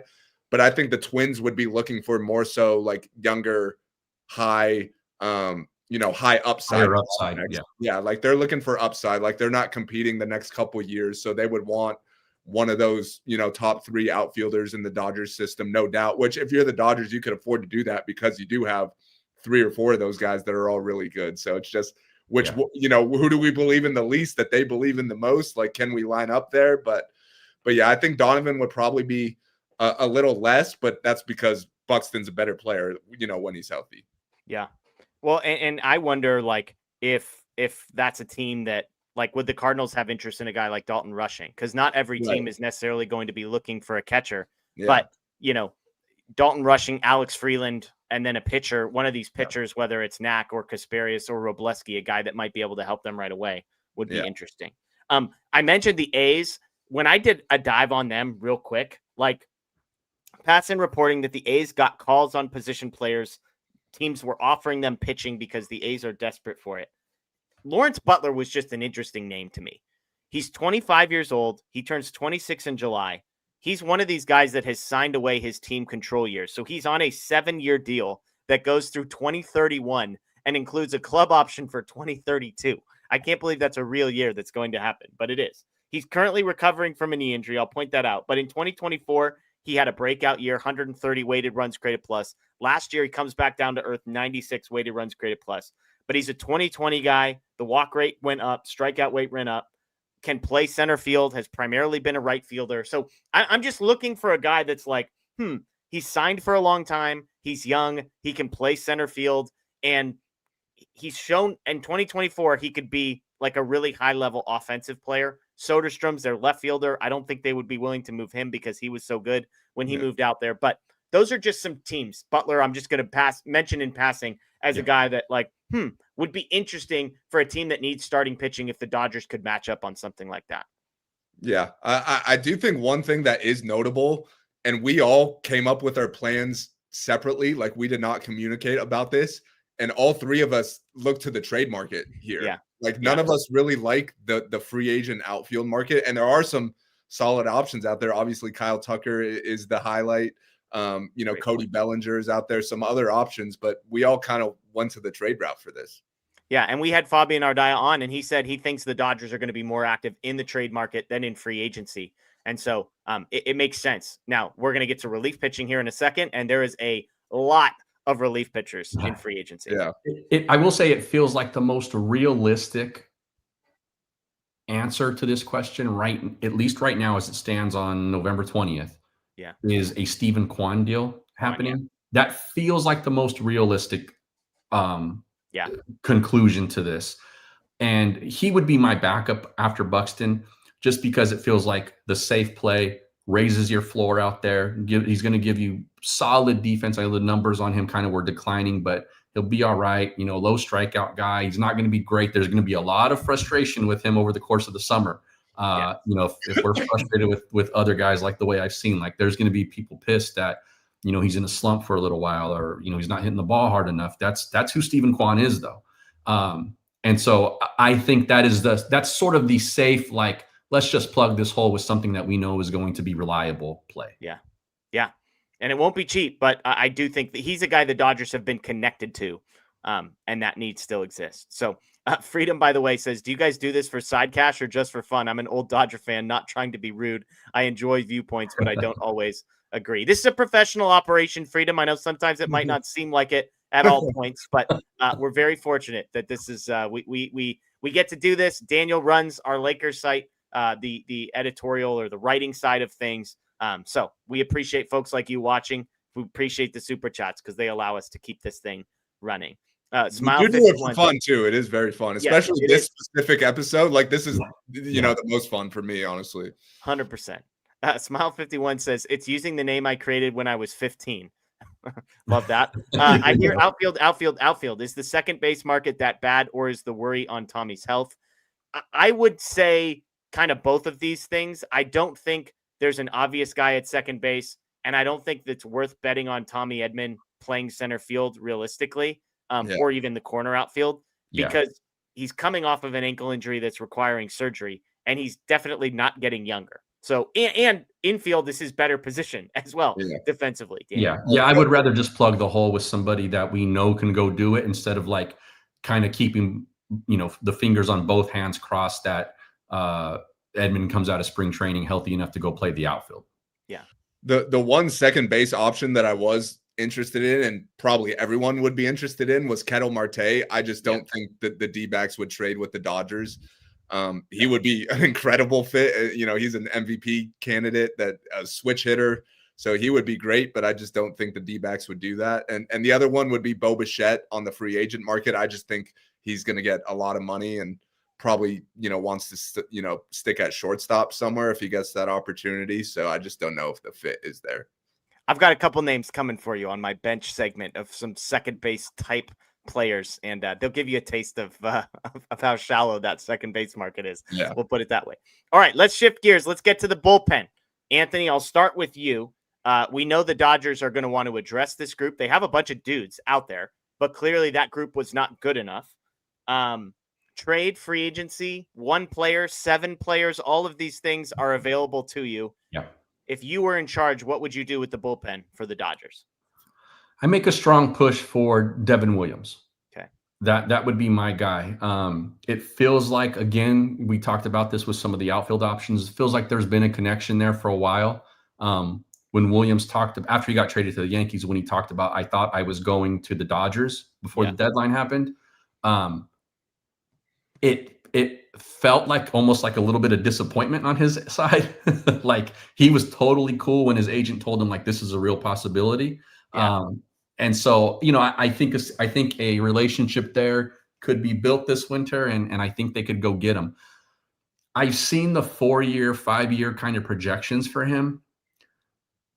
But I think the Twins would be looking for more so like younger, high, high upside. Higher upside, yeah. Like they're looking for upside. Like they're not competing the next couple of years, so they would want one of those, top 3 outfielders in the Dodgers system, no doubt. Which, if you're the Dodgers, you could afford to do that, because you do have 3 or 4 of those guys that are all really good. So it's just who do we believe in the least, that they believe in the most? Like, can we line up there? But yeah, I think Donovan would probably be a little less, but that's because Buxton's a better player, when he's healthy. Yeah. Well, and I wonder, like, if that's a team that, like, would the Cardinals have interest in a guy like Dalton Rushing? Because not every team is necessarily going to be looking for a catcher. Yeah. But, Dalton Rushing, Alex Freeland, and then a pitcher, one of these pitchers, whether it's Knack or Kasperius or Robleski, a guy that might be able to help them right away, would be interesting. I mentioned the A's. When I did a dive on them real quick, like, Patson reporting that the A's got calls on position players. Teams were offering them pitching because the A's are desperate for it. Lawrence Butler was just an interesting name to me. He's 25 years old. He turns 26 in July. He's one of these guys that has signed away his team control years. So he's on a 7-year deal that goes through 2031 and includes a club option for 2032. I can't believe that's a real year that's going to happen, but it is. He's currently recovering from a knee injury. I'll point that out. But in 2024, he had a breakout year, 130 weighted runs created plus. Last year, he comes back down to earth, 96 weighted runs created plus. But he's a 2020 guy. The walk rate went up. Strikeout rate went up. Can play center field, has primarily been a right fielder. So I'm just looking for a guy that's like, he's signed for a long time. He's young. He can play center field. And he's shown in 2024 he could be like a really high-level offensive player. Soderstrom's their left fielder. I don't think they would be willing to move him because he was so good when he moved out there. But those are just some teams. Butler, I'm just going to mention in passing as a guy that, like, would be interesting for a team that needs starting pitching if the Dodgers could match up on something like that. Yeah, I do think one thing that is notable, and we all came up with our plans separately, like we did not communicate about this, and all three of us look to the trade market here. Yeah. Like none of us really like the free agent outfield market, and there are some solid options out there. Obviously, Kyle Tucker is the highlight. Cody Bellinger is out there, some other options, but we all kind of went to the trade route for this. Yeah, and we had Fabian Ardaya on, and he said he thinks the Dodgers are going to be more active in the trade market than in free agency. And so it makes sense. Now, we're going to get to relief pitching here in a second, and there is a lot of relief pitchers in free agency. Yeah, I will say it feels like the most realistic answer to this question, at least right now as it stands on November 20th, is a Stephen Kwan deal happening. That feels like the most realistic conclusion to this. And he would be my backup after Buxton, just because it feels like the safe play, raises your floor out there. He's going to give you solid defense. I know the numbers on him kind of were declining, but he'll be all right. Low strikeout guy. He's not going to be great. There's going to be a lot of frustration with him over the course of the summer. If we're frustrated with other guys, like the way I've seen, like there's going to be people pissed that, he's in a slump for a little while, or, he's not hitting the ball hard enough. That's who Stephen Kwan is, though. And so I think that's sort of the safe, like, let's just plug this hole with something that we know is going to be reliable play. Yeah. Yeah. And it won't be cheap, but I do think that he's a guy the Dodgers have been connected to, and that need still exists. So Freedom, by the way, says, do you guys do this for side cash or just for fun? I'm an old Dodger fan, not trying to be rude. I enjoy viewpoints, but I don't always agree. This is a professional operation, Freedom. I know sometimes it might not seem like it at all points, but we're very fortunate that this is we get to do this. Daniel runs our Lakers site, the editorial or the writing side of things. So we appreciate folks like you watching. We appreciate the super chats because they allow us to keep this thing running. Smile, you do it for fun too. It is very fun, especially this specific episode. Like this is, the most fun for me, honestly. 100%. Smile 51 says it's using the name I created when I was 15. Love that. I hear outfield. Is the second base market that bad, or is the worry on Tommy's health? I would say kind of both of these things. I don't think there's an obvious guy at second base, and I don't think it's worth betting on Tommy Edman playing center field realistically. Or even the corner outfield, because he's coming off of an ankle injury that's requiring surgery, and he's definitely not getting younger. So, and infield is his better position as well, defensively. Yeah. I would rather just plug the hole with somebody that we know can go do it, instead of like kind of keeping, the fingers on both hands crossed that Edman comes out of spring training healthy enough to go play the outfield. Yeah. The one second base option that I was interested in, and probably everyone would be interested in, was Ketel Marte. I just don't think that the D-backs would trade with the Dodgers. He would be an incredible fit. He's an MVP candidate, that a switch hitter. So he would be great, but I just don't think the D-backs would do that. And the other one would be Bo Bichette on the free agent market. I just think he's going to get a lot of money and probably, wants to, stick at shortstop somewhere if he gets that opportunity. So I just don't know if the fit is there. I've got a couple names coming for you on my bench segment of some second base type players, and they'll give you a taste of how shallow that second base market is. Yeah. We'll put it that way. All right, let's shift gears. Let's get to the bullpen. Anthony, I'll start with you. We know the Dodgers are going to want to address this group. They have a bunch of dudes out there, but clearly that group was not good enough. Trade, free agency, 1 player, 7 players, all of these things are available to you. Yeah. If you were in charge, what would you do with the bullpen for the Dodgers? I make a strong push for Devin Williams. Okay. That would be my guy. It feels like, again, we talked about this with some of the outfield options. It feels like there's been a connection there for a while. When Williams talked after he got traded to the Yankees, when he talked about, I thought I was going to the Dodgers before the deadline happened. It felt like almost like a little bit of disappointment on his side. Like he was totally cool when his agent told him like, this is a real possibility. Yeah. And so, I think a relationship there could be built this winter, and I think they could go get him. I've seen the 4-year, 5-year kind of projections for him.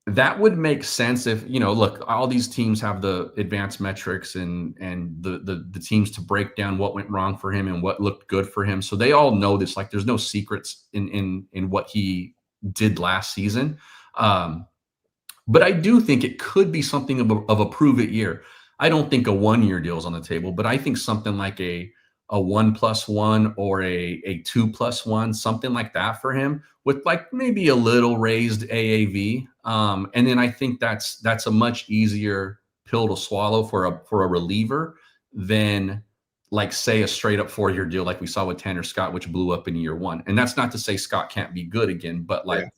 That would make sense if, look, all these teams have the advanced metrics and the teams to break down what went wrong for him and what looked good for him. So they all know this, like there's no secrets in what he did last season. But I do think it could be something of a prove it year. I don't think a 1-year deal is on the table, but I think something like a 1+1 or a 2+1, something like that for him with like maybe a little raised AAV. And then I think that's a much easier pill to swallow for a reliever than like say a straight up 4-year deal like we saw with Tanner Scott, which blew up in year 1. And that's not to say Scott can't be good again, but like,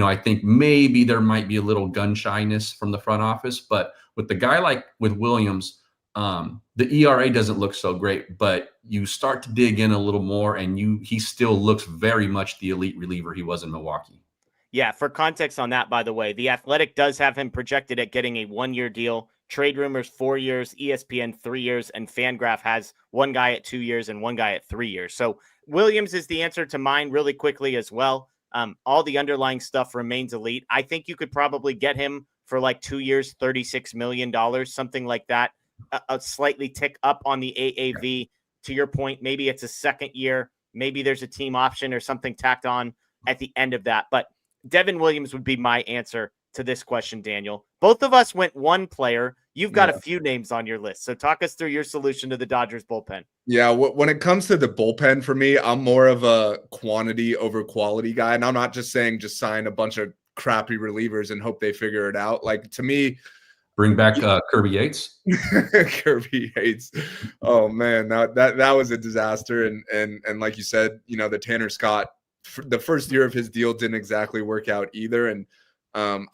I think maybe there might be a little gun shyness from the front office, but with the guy like with Williams, the ERA doesn't look so great, but you start to dig in a little more and he still looks very much the elite reliever he was in Milwaukee. Yeah. For context on that, by the way, The Athletic does have him projected at getting a 1-year deal. Trade Rumors 4 years, ESPN 3 years, and Fangraph has one guy at 2 years and one guy at 3 years. So Williams is the answer to mine really quickly as well. All the underlying stuff remains elite. I think you could probably get him for like 2 years, $36 million, something like that. A slightly tick up on the AAV. To your point, maybe it's a 2nd year. Maybe there's a team option or something tacked on at the end of that. But Devin Williams would be my answer to this question, Daniel. Both of us went 1 player. You've got a few names on your list. So talk us through your solution to the Dodgers bullpen. Yeah, when it comes to the bullpen for me, I'm more of a quantity over quality guy. And I'm not just saying just sign a bunch of crappy relievers and hope they figure it out. Like to me, bring back Kirby Yates. Kirby Yates. Oh man, that was a disaster. And like you said, the Tanner Scott, the first year of his deal didn't exactly work out either. And I'm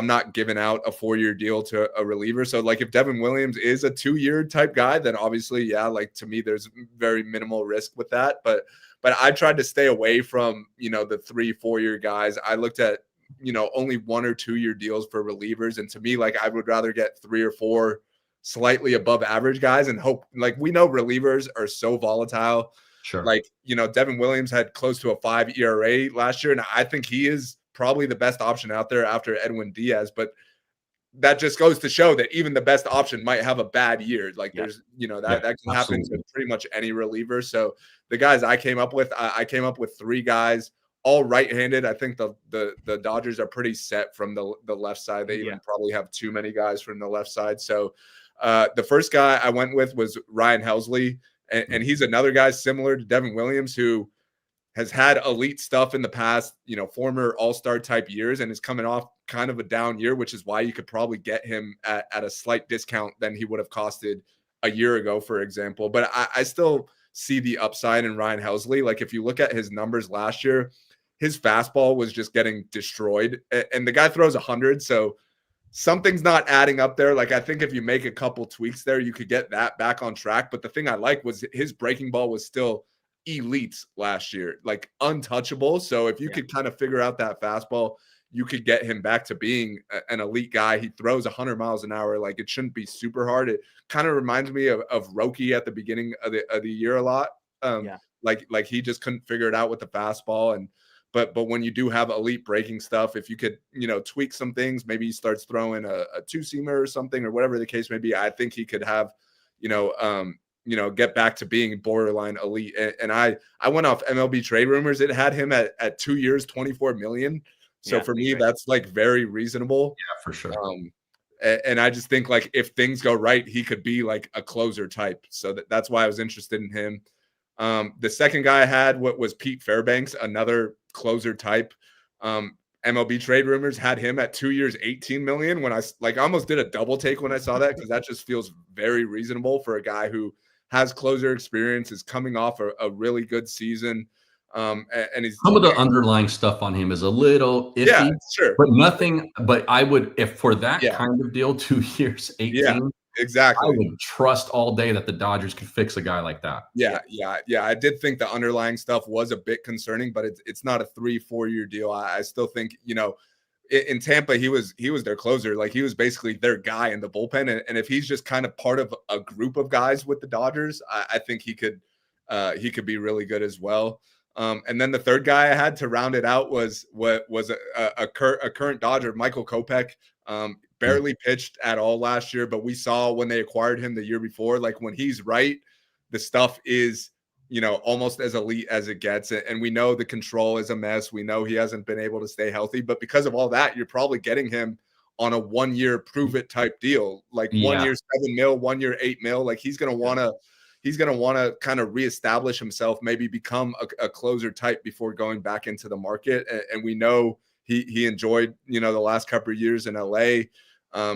not giving out a 4-year deal to a reliever. So like if Devin Williams is a 2-year type guy, then obviously, like to me, there's very minimal risk with that. But I tried to stay away from, the 3-4-year guys. I looked at, only 1 or 2 year deals for relievers. And to me, like I would rather get 3 or 4 slightly above average guys and hope, like we know relievers are so volatile. Sure. Like, Devin Williams had close to a 5 ERA last year. And I think he is probably the best option out there after Edwin Diaz, but that just goes to show that even the best option might have a bad year. Like there's, that can happen to pretty much any reliever. So the guys I came up with, I came up with 3 guys, all right-handed. I think the Dodgers are pretty set from the left side. They even probably have too many guys from the left side. So the first guy I went with was Ryan Helsley, and he's another guy similar to Devin Williams who has had elite stuff in the past, former all-star type years, and is coming off kind of a down year, which is why you could probably get him at a slight discount than he would have costed a year ago, for example. But I still see the upside in Ryan Helsley. Like if you look at his numbers last year, his fastball was just getting destroyed, and the guy throws 100. So something's not adding up there. Like I think if you make a couple tweaks there, you could get that back on track. But the thing I like was his breaking ball was still elite last year, like untouchable. So if you could kind of figure out that fastball, you could get him back to being an elite guy. He throws 100 miles an hour. Like, it shouldn't be super hard. It kind of reminds me of Roki at the beginning of the year a lot. Like he just couldn't figure it out with the fastball. But when you do have elite breaking stuff, if you could, tweak some things, maybe he starts throwing a two-seamer or something, or whatever the case may be, I think he could have, get back to being borderline elite. And I went off MLB trade rumors. It had him at 2 years, 24 million. So for me, that's like very reasonable. Yeah, for sure. And I just think, like, if things go right, he could be like a closer type. So that's why I was interested in him. The second guy I had was Pete Fairbanks, another closer type. MLB trade rumors had him at 2 years, 18 million. When I almost did a double take when I saw that, because that just feels very reasonable for a guy who has closer experience, is coming off a really good season. And he's, some of the underlying stuff on him is a little iffy, yeah, sure, but nothing. But I would, if for that kind of deal, 2 years, 18, exactly, I would trust all day that the Dodgers could fix a guy like that. Yeah. I did think the underlying stuff was a bit concerning, but it's not a 3-4 year deal. I still think, in Tampa, he was their closer. Like, he was basically their guy in the bullpen. And if he's just kind of part of a group of guys with the Dodgers, I think he could be really good as well. And then the third guy I had to round it out was a current Dodger, Michael Kopech. Barely pitched at all last year, but we saw when they acquired him the year before, like, when he's right, the stuff is, almost as elite as it gets. And we know the control is a mess. We know he hasn't been able to stay healthy, but because of all that, you're probably getting him on a 1 year prove it type deal, like 1 year, 7 mil, 1 year, 8 mil. Like, he's going to want to kind of reestablish himself, maybe become a closer type before going back into the market. And we know he enjoyed, the last couple of years in LA.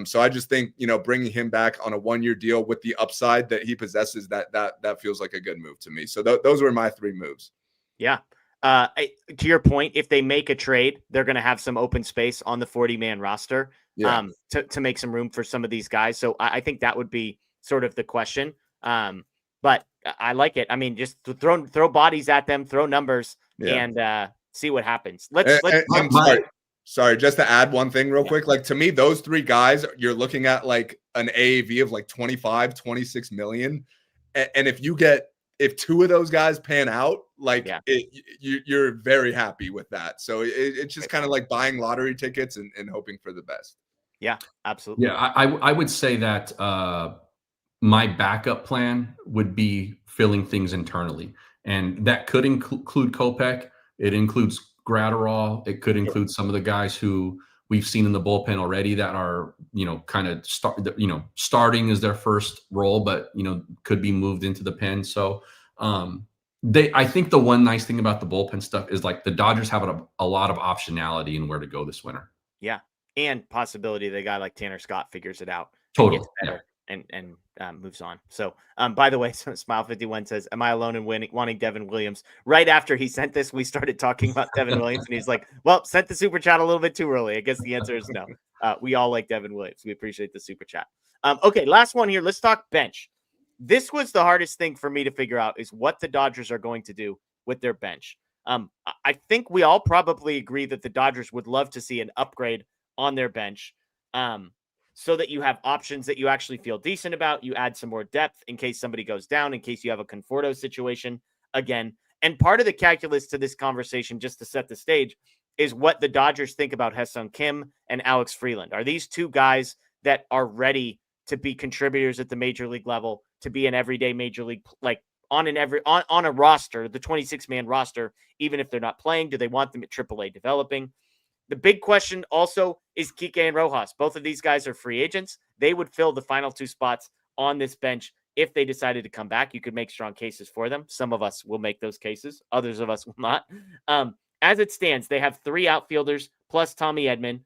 So I just think, bringing him back on a 1 year deal with the upside that he possesses, that feels like a good move to me. So those were my 3 moves. Yeah. To your point, if they make a trade, they're going to have some open space on the 40-man roster to make some room for some of these guys. So I think that would be sort of the question. But I like it. I mean, just throw bodies at them, throw numbers, and see what happens. Sorry, just to add one thing real quick. Like, to me, those 3 guys, you're looking at like an AAV of like 25, 26 million. And if 2 of those guys pan out, like, you're very happy with that. So it's just kind of like buying lottery tickets and hoping for the best. Yeah, absolutely. Yeah, I would say that my backup plan would be filling things internally. And that could include Kopech. It includes Gratterall. It could include some of the guys who we've seen in the bullpen already that are, kind of starting as their first role, but, could be moved into the pen. So I think the one nice thing about the bullpen stuff is, like, the Dodgers have a lot of optionality in where to go this winter. Yeah. And possibility that a guy like Tanner Scott figures it out. Totally. And gets better. And moves on. So, by the way, Smile 51 says, "Am I alone in wanting Devin Williams?" Right after he sent this, we started talking about Devin Williams, and he's like, "Well, sent the super chat a little bit too early." I guess the answer is no. We all like Devin Williams. We appreciate the super chat. Okay, last one here. Let's talk bench. This was the hardest thing for me to figure out, is what the Dodgers are going to do with their bench. I think we all probably agree that the Dodgers would love to see an upgrade on their bench. So that you have options that you actually feel decent about. You add some more depth in case somebody goes down, in case you have a Conforto situation again. And part of the calculus to this conversation, just to set the stage, is what the Dodgers think about Ha-Seong Kim and Alex Freeland. Are these 2 guys that are ready to be contributors at the major league level, to be an everyday major league, like on a roster, the 26-man roster, even if they're not playing? Do they want them at AAA developing? The big question also is Kike and Rojas. Both of these guys are free agents. They would fill the final 2 spots on this bench if they decided to come back. You could make strong cases for them. Some of us will make those cases. Others of us will not. As it stands, they have 3 outfielders plus Tommy Edman,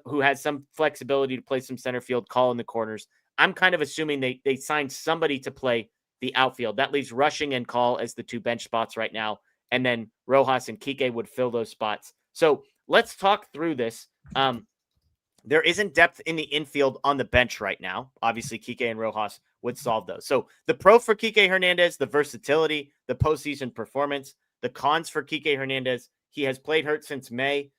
who has some flexibility to play some center field, call in the corners. I'm kind of assuming they signed somebody to play the outfield. That leaves Rushing and Call as the 2 bench spots right now. And then Rojas and Kike would fill those spots. So let's talk through this. There isn't depth in the infield on the bench right now. Obviously, Kike and Rojas would solve those. So the pro for Kike Hernandez, the versatility, the postseason performance. The cons for Kike Hernandez, he has played hurt since May.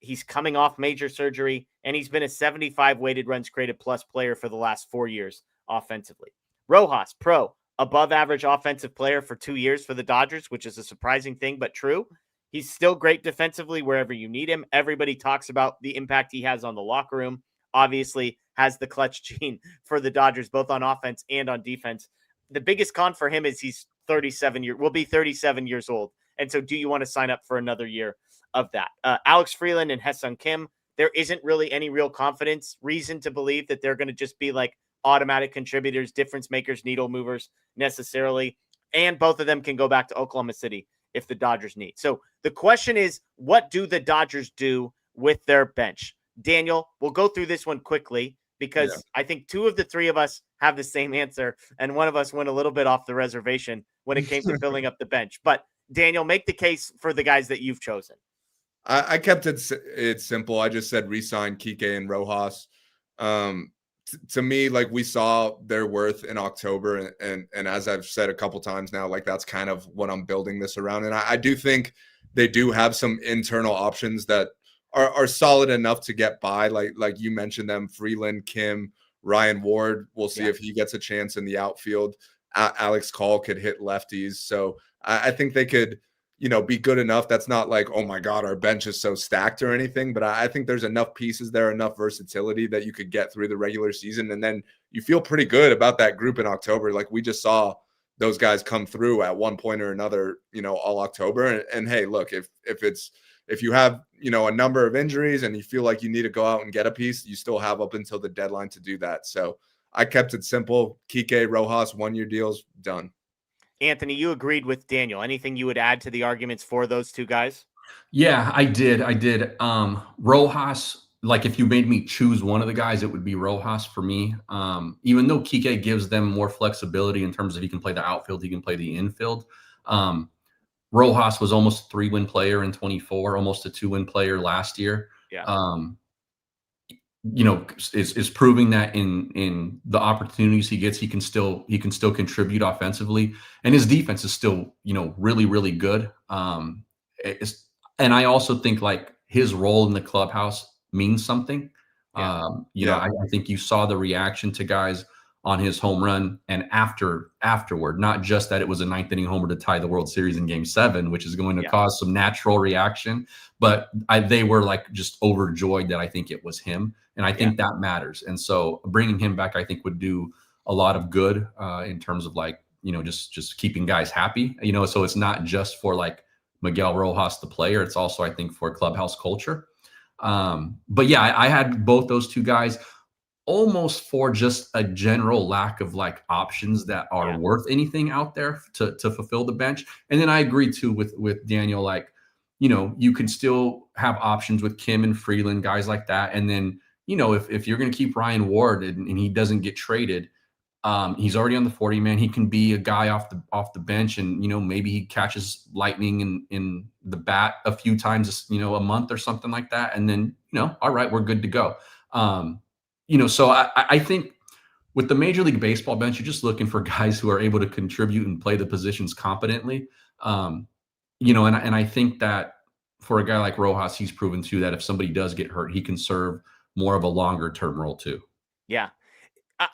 He's coming off major surgery, and he's been a 75 weighted runs created plus player for the last 4 years offensively. Rojas, pro, above average offensive player for 2 years for the Dodgers, which is a surprising thing, but true. He's still great defensively wherever you need him. Everybody talks about the impact he has on the locker room. Obviously has the clutch gene for the Dodgers, both on offense and on defense. The biggest con for him is he's will be 37 years old. And so do you want to sign up for another year of that? Alex Freeland and Haesung Kim, there isn't really any real reason to believe that they're going to just be like automatic contributors, difference makers, needle movers necessarily. And both of them can go back to Oklahoma City if the Dodgers need. So the question is, what do the Dodgers do with their bench? Daniel, we'll go through this one quickly because I think 2 of the 3 of us have the same answer, and one of us went a little bit off the reservation when it came to filling up the bench. But Daniel, make the case for the guys that you've chosen. I kept it simple. I just said re-sign Kike and Rojas. To me, like, we saw their worth in October, and as I've said a couple times now, like, that's kind of what I'm building this around. And I do think they do have some internal options that are solid enough to get by. Like you mentioned them, Freeland, Kim, Ryan Ward. We'll see if he gets a chance in the outfield. Alex Call could hit lefties. So I think they could, be good enough. That's not like, oh my God, our bench is so stacked or anything, but I think there's enough pieces there, enough versatility that you could get through the regular season. And then you feel pretty good about that group in October. Like, we just saw those guys come through at one point or another, all October. And hey, look, if you have, a number of injuries and you feel like you need to go out and get a piece, you still have up until the deadline to do that. So I kept it simple. Kike, Rojas, 1-year deals, done. Anthony, you agreed with Daniel. Anything you would add to the arguments for those 2 guys? Yeah, I did. Rojas, like, if you made me choose one of the guys, it would be Rojas for me. Even though Kike gives them more flexibility in terms of he can play the outfield, he can play the infield. Rojas was almost a 3-win player in 24, almost a 2-win player last year. Yeah. Is proving that in the opportunities he gets, he can still contribute offensively, and his defense is still, really, really good. And I also think, like, his role in the clubhouse means something. I think you saw the reaction to guys on his home run and afterward, not just that it was a 9th inning homer to tie the World Series in Game 7, which is going to cause some natural reaction, but they were like just overjoyed that I think it was him. And I think that matters. And so bringing him back, I think, would do a lot of good in terms of, like, just keeping guys happy, so it's not just for, like, Miguel Rojas, the player. It's also, I think, for clubhouse culture. But yeah, I had both those 2 guys almost for just a general lack of, like, options that are worth anything out there to fulfill the bench. And then I agree too with Daniel, like, you can still have options with Kim and Freeland, guys like that. And then, if you're going to keep Ryan Ward and he doesn't get traded, he's already on the 40-man. He can be a guy off the bench, and, maybe he catches lightning in the bat a few times, a month or something like that. And then, all right, we're good to go. So I think with the Major League Baseball bench, you're just looking for guys who are able to contribute and play the positions competently. And I think that for a guy like Rojas, he's proven too that if somebody does get hurt, he can serve more of a longer term role too. Yeah.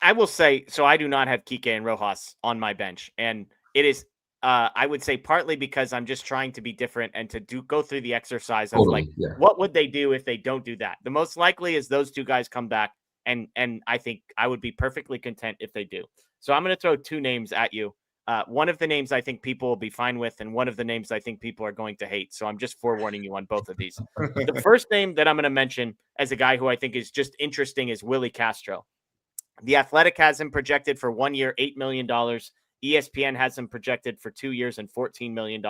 I will say, so I do not have Kike and Rojas on my bench, and it is, I would say, partly because I'm just trying to be different and to go through the exercise of what would they do if they don't do that? The most likely is those 2 guys come back, and I think I would be perfectly content if they do. So I'm going to throw 2 names at you. One of the names I think people will be fine with, and one of the names I think people are going to hate. So I'm just forewarning you on both of these. The first name that I'm going to mention as a guy who I think is just interesting is Willie Castro. The Athletic has him projected for 1 year, $8 million. ESPN has him projected for 2 years and $14 million.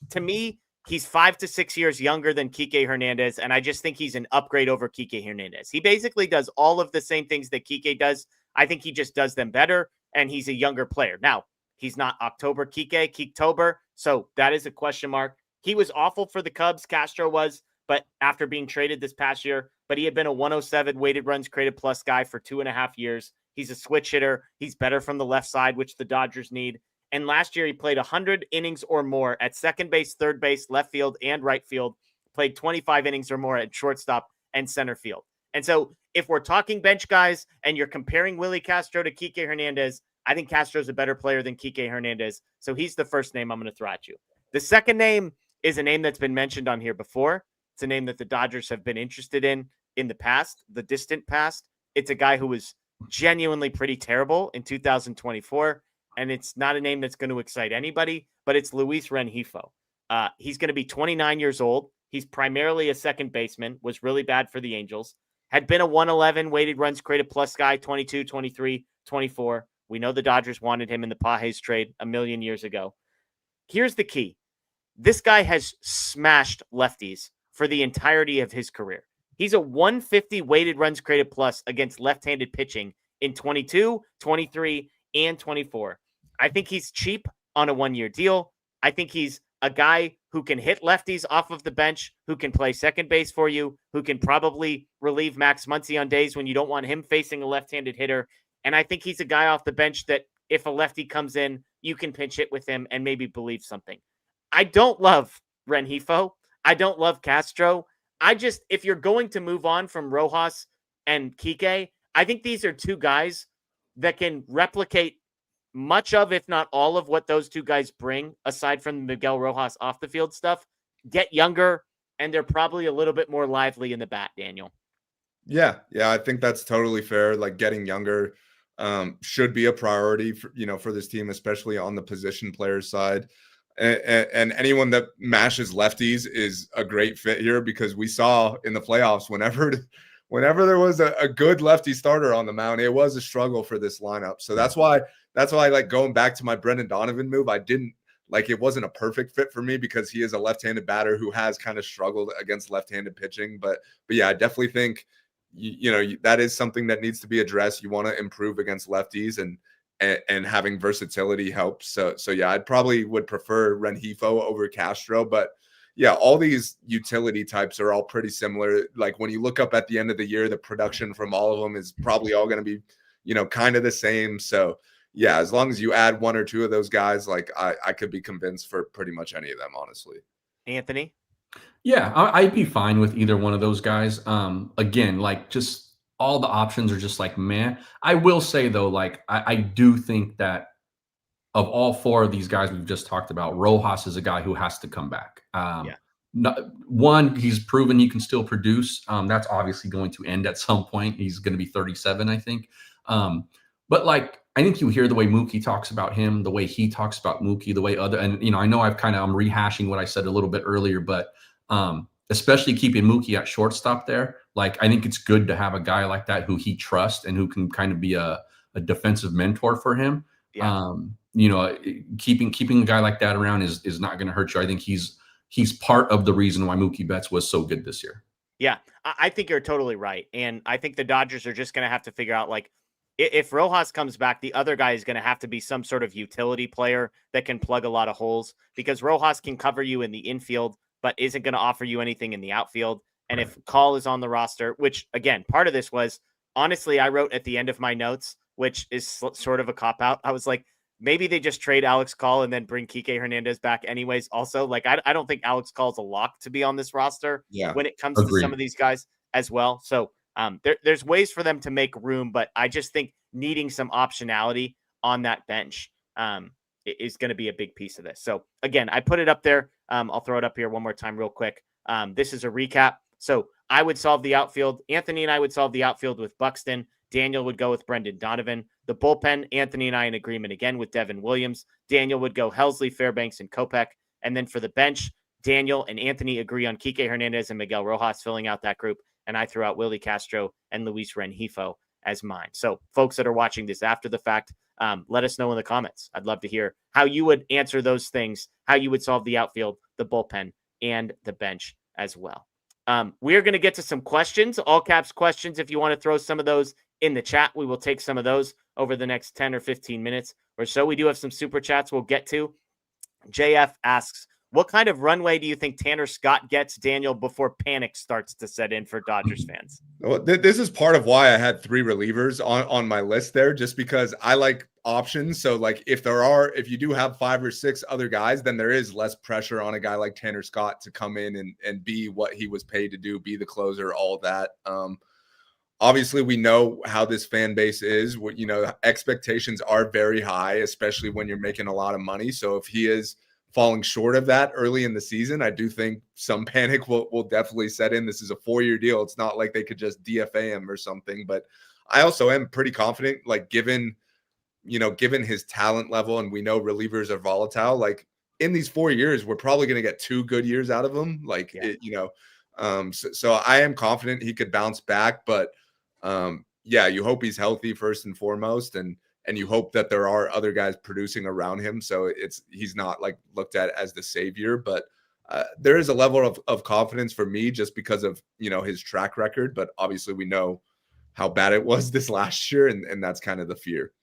To me, he's 5 to 6 years younger than Kike Hernandez, and I just think he's an upgrade over Kike Hernandez. He basically does all of the same things that Kike does. I think he just does them better, and he's a younger player. Now, he's not October Kike-tober, so that is a question mark. He was awful for the Cubs, Castro was, but after being traded this past year, but he had been a 107 weighted runs created plus guy for 2.5 years. He's a switch hitter. He's better from the left side, which the Dodgers need. And last year he played 100 innings or more at second base, third base, left field, and right field. played 25 innings or more at shortstop and center field. And so if we're talking bench guys and you're comparing Willie Castro to Kike Hernandez, I think Castro's a better player than Kike Hernandez. So he's the first name I'm going to throw at you. The second name is a name that's been mentioned on here before. It's a name that the Dodgers have been interested in the past, the distant past. It's a guy who was genuinely pretty terrible in 2024. And it's not a name that's going to excite anybody, but it's Luis Rengifo. He's going to be 29 years old. He's primarily a second baseman, was really bad for the Angels, had been a 111 weighted runs created plus guy, 22, 23, 24. We know the Dodgers wanted him in the Pages trade a million years ago. Here's the key. This guy has smashed lefties for the entirety of his career. He's a 150 weighted runs created plus against left-handed pitching in 22, 23, and 24. I think he's cheap on a one-year deal. I think he's a guy who can hit lefties off of the bench, who can play second base for you, who can probably relieve Max Muncy on days when you don't want him facing a left-handed hitter. And I think he's a guy off the bench that if a lefty comes in, you can pinch hit with him and maybe believe something. I don't love Rengifo. I don't love Castro. If you're going to move on from Rojas and Kike, I think these are two guys that can replicate much of, if not all of what those two guys bring, aside from the Miguel Rojas off the field stuff, get younger, and they're probably a little bit more lively in the bat, Daniel. Yeah, I think that's totally fair. Like getting younger should be a priority for this team, especially on the position player side. And anyone that mashes lefties is a great fit here, because we saw in the playoffs whenever there was a good lefty starter on the mound, it was a struggle for this lineup. So that's why like going back to my Brendan Donovan move, it wasn't a perfect fit for me because he is a left-handed batter who has kind of struggled against left-handed pitching. But yeah, I definitely think that is something that needs to be addressed. You want to improve against lefties, and having versatility helps. So yeah, I'd probably would prefer Rengifo over Castro, but yeah, all these utility types are all pretty similar. Like when you look up at the end of the year, the production from all of them is probably all going to be, kind of the same. So yeah, as long as you add one or two of those guys, like I could be convinced for pretty much any of them, honestly. Anthony? Yeah, I'd be fine with either one of those guys. Again, like just all the options are just like, man. I will say though, like I do think that of all four of these guys we've just talked about, Rojas is a guy who has to come back. One, he's proven he can still produce. That's obviously going to end at some point. He's going to be 37, I think. But like, I think you hear the way Mookie talks about him, the way he talks about Mookie, the way I know I'm rehashing what I said a little bit earlier, but especially keeping Mookie at shortstop there. Like, I think it's good to have a guy like that who he trusts and who can kind of be a defensive mentor for him. Yeah. Keeping a guy like that around is not going to hurt you. I think he's part of the reason why Mookie Betts was so good this year. Yeah, I think you're totally right. And I think the Dodgers are just going to have to figure out, like, if Rojas comes back, the other guy is going to have to be some sort of utility player that can plug a lot of holes, because Rojas can cover you in the infield, but isn't going to offer you anything in the outfield. And if Call is on the roster, which, again, part of this was, honestly, I wrote at the end of my notes, which is sort of a cop-out. I was like, maybe they just trade Alex Call and then bring Kike Hernandez back anyways. Also, like, I don't think Alex Call's a lock to be on this roster when it comes to some of these guys as well. So there's ways for them to make room, but I just think needing some optionality on that bench is going to be a big piece of this. So again, I put it up there. I'll throw it up here one more time real quick. This is a recap. So I would solve the outfield. Anthony and I would solve the outfield with Buxton. Daniel would go with Brendan Donovan. The bullpen, Anthony and I in agreement again with Devin Williams. Daniel would go Helsley, Fairbanks, and Kopech. And then for the bench, Daniel and Anthony agree on Kike Hernandez and Miguel Rojas filling out that group. And I threw out Willie Castro and Luis Rengifo as mine. So folks that are watching this after the fact, let us know in the comments. I'd love to hear how you would answer those things, how you would solve the outfield, the bullpen, and the bench as well. We're going to get to some questions, all caps questions. If you want to throw some of those in the chat, we will take some of those over the next 10 or 15 minutes or so. We do have some super chats we'll get to. JF asks, What kind of runway do you think Tanner Scott gets, Daniel, before panic starts to set in for Dodgers fans? Well, this is part of why I had 3 relievers on my list there, just because I like options. So like if you do have 5 or 6 other guys, then there is less pressure on a guy like Tanner Scott to come in and be what he was paid to do, be the closer, all that. Obviously, we know how this fan base is. Expectations are very high, especially when you're making a lot of money. So if he is falling short of that early in the season, I do think some panic will definitely set in. This is a 4-year deal. It's not like they could just DFA him or something. But I also am pretty confident, like given his talent level, and we know relievers are volatile, like in these 4 years, we're probably going to get 2 good years out of him. So I am confident he could bounce back, but you hope he's healthy first and foremost, and you hope that there are other guys producing around him, so he's not like looked at as the savior. But there is a level of confidence for me just because of his track record. But obviously, we know how bad it was this last year, and that's kind of the fear.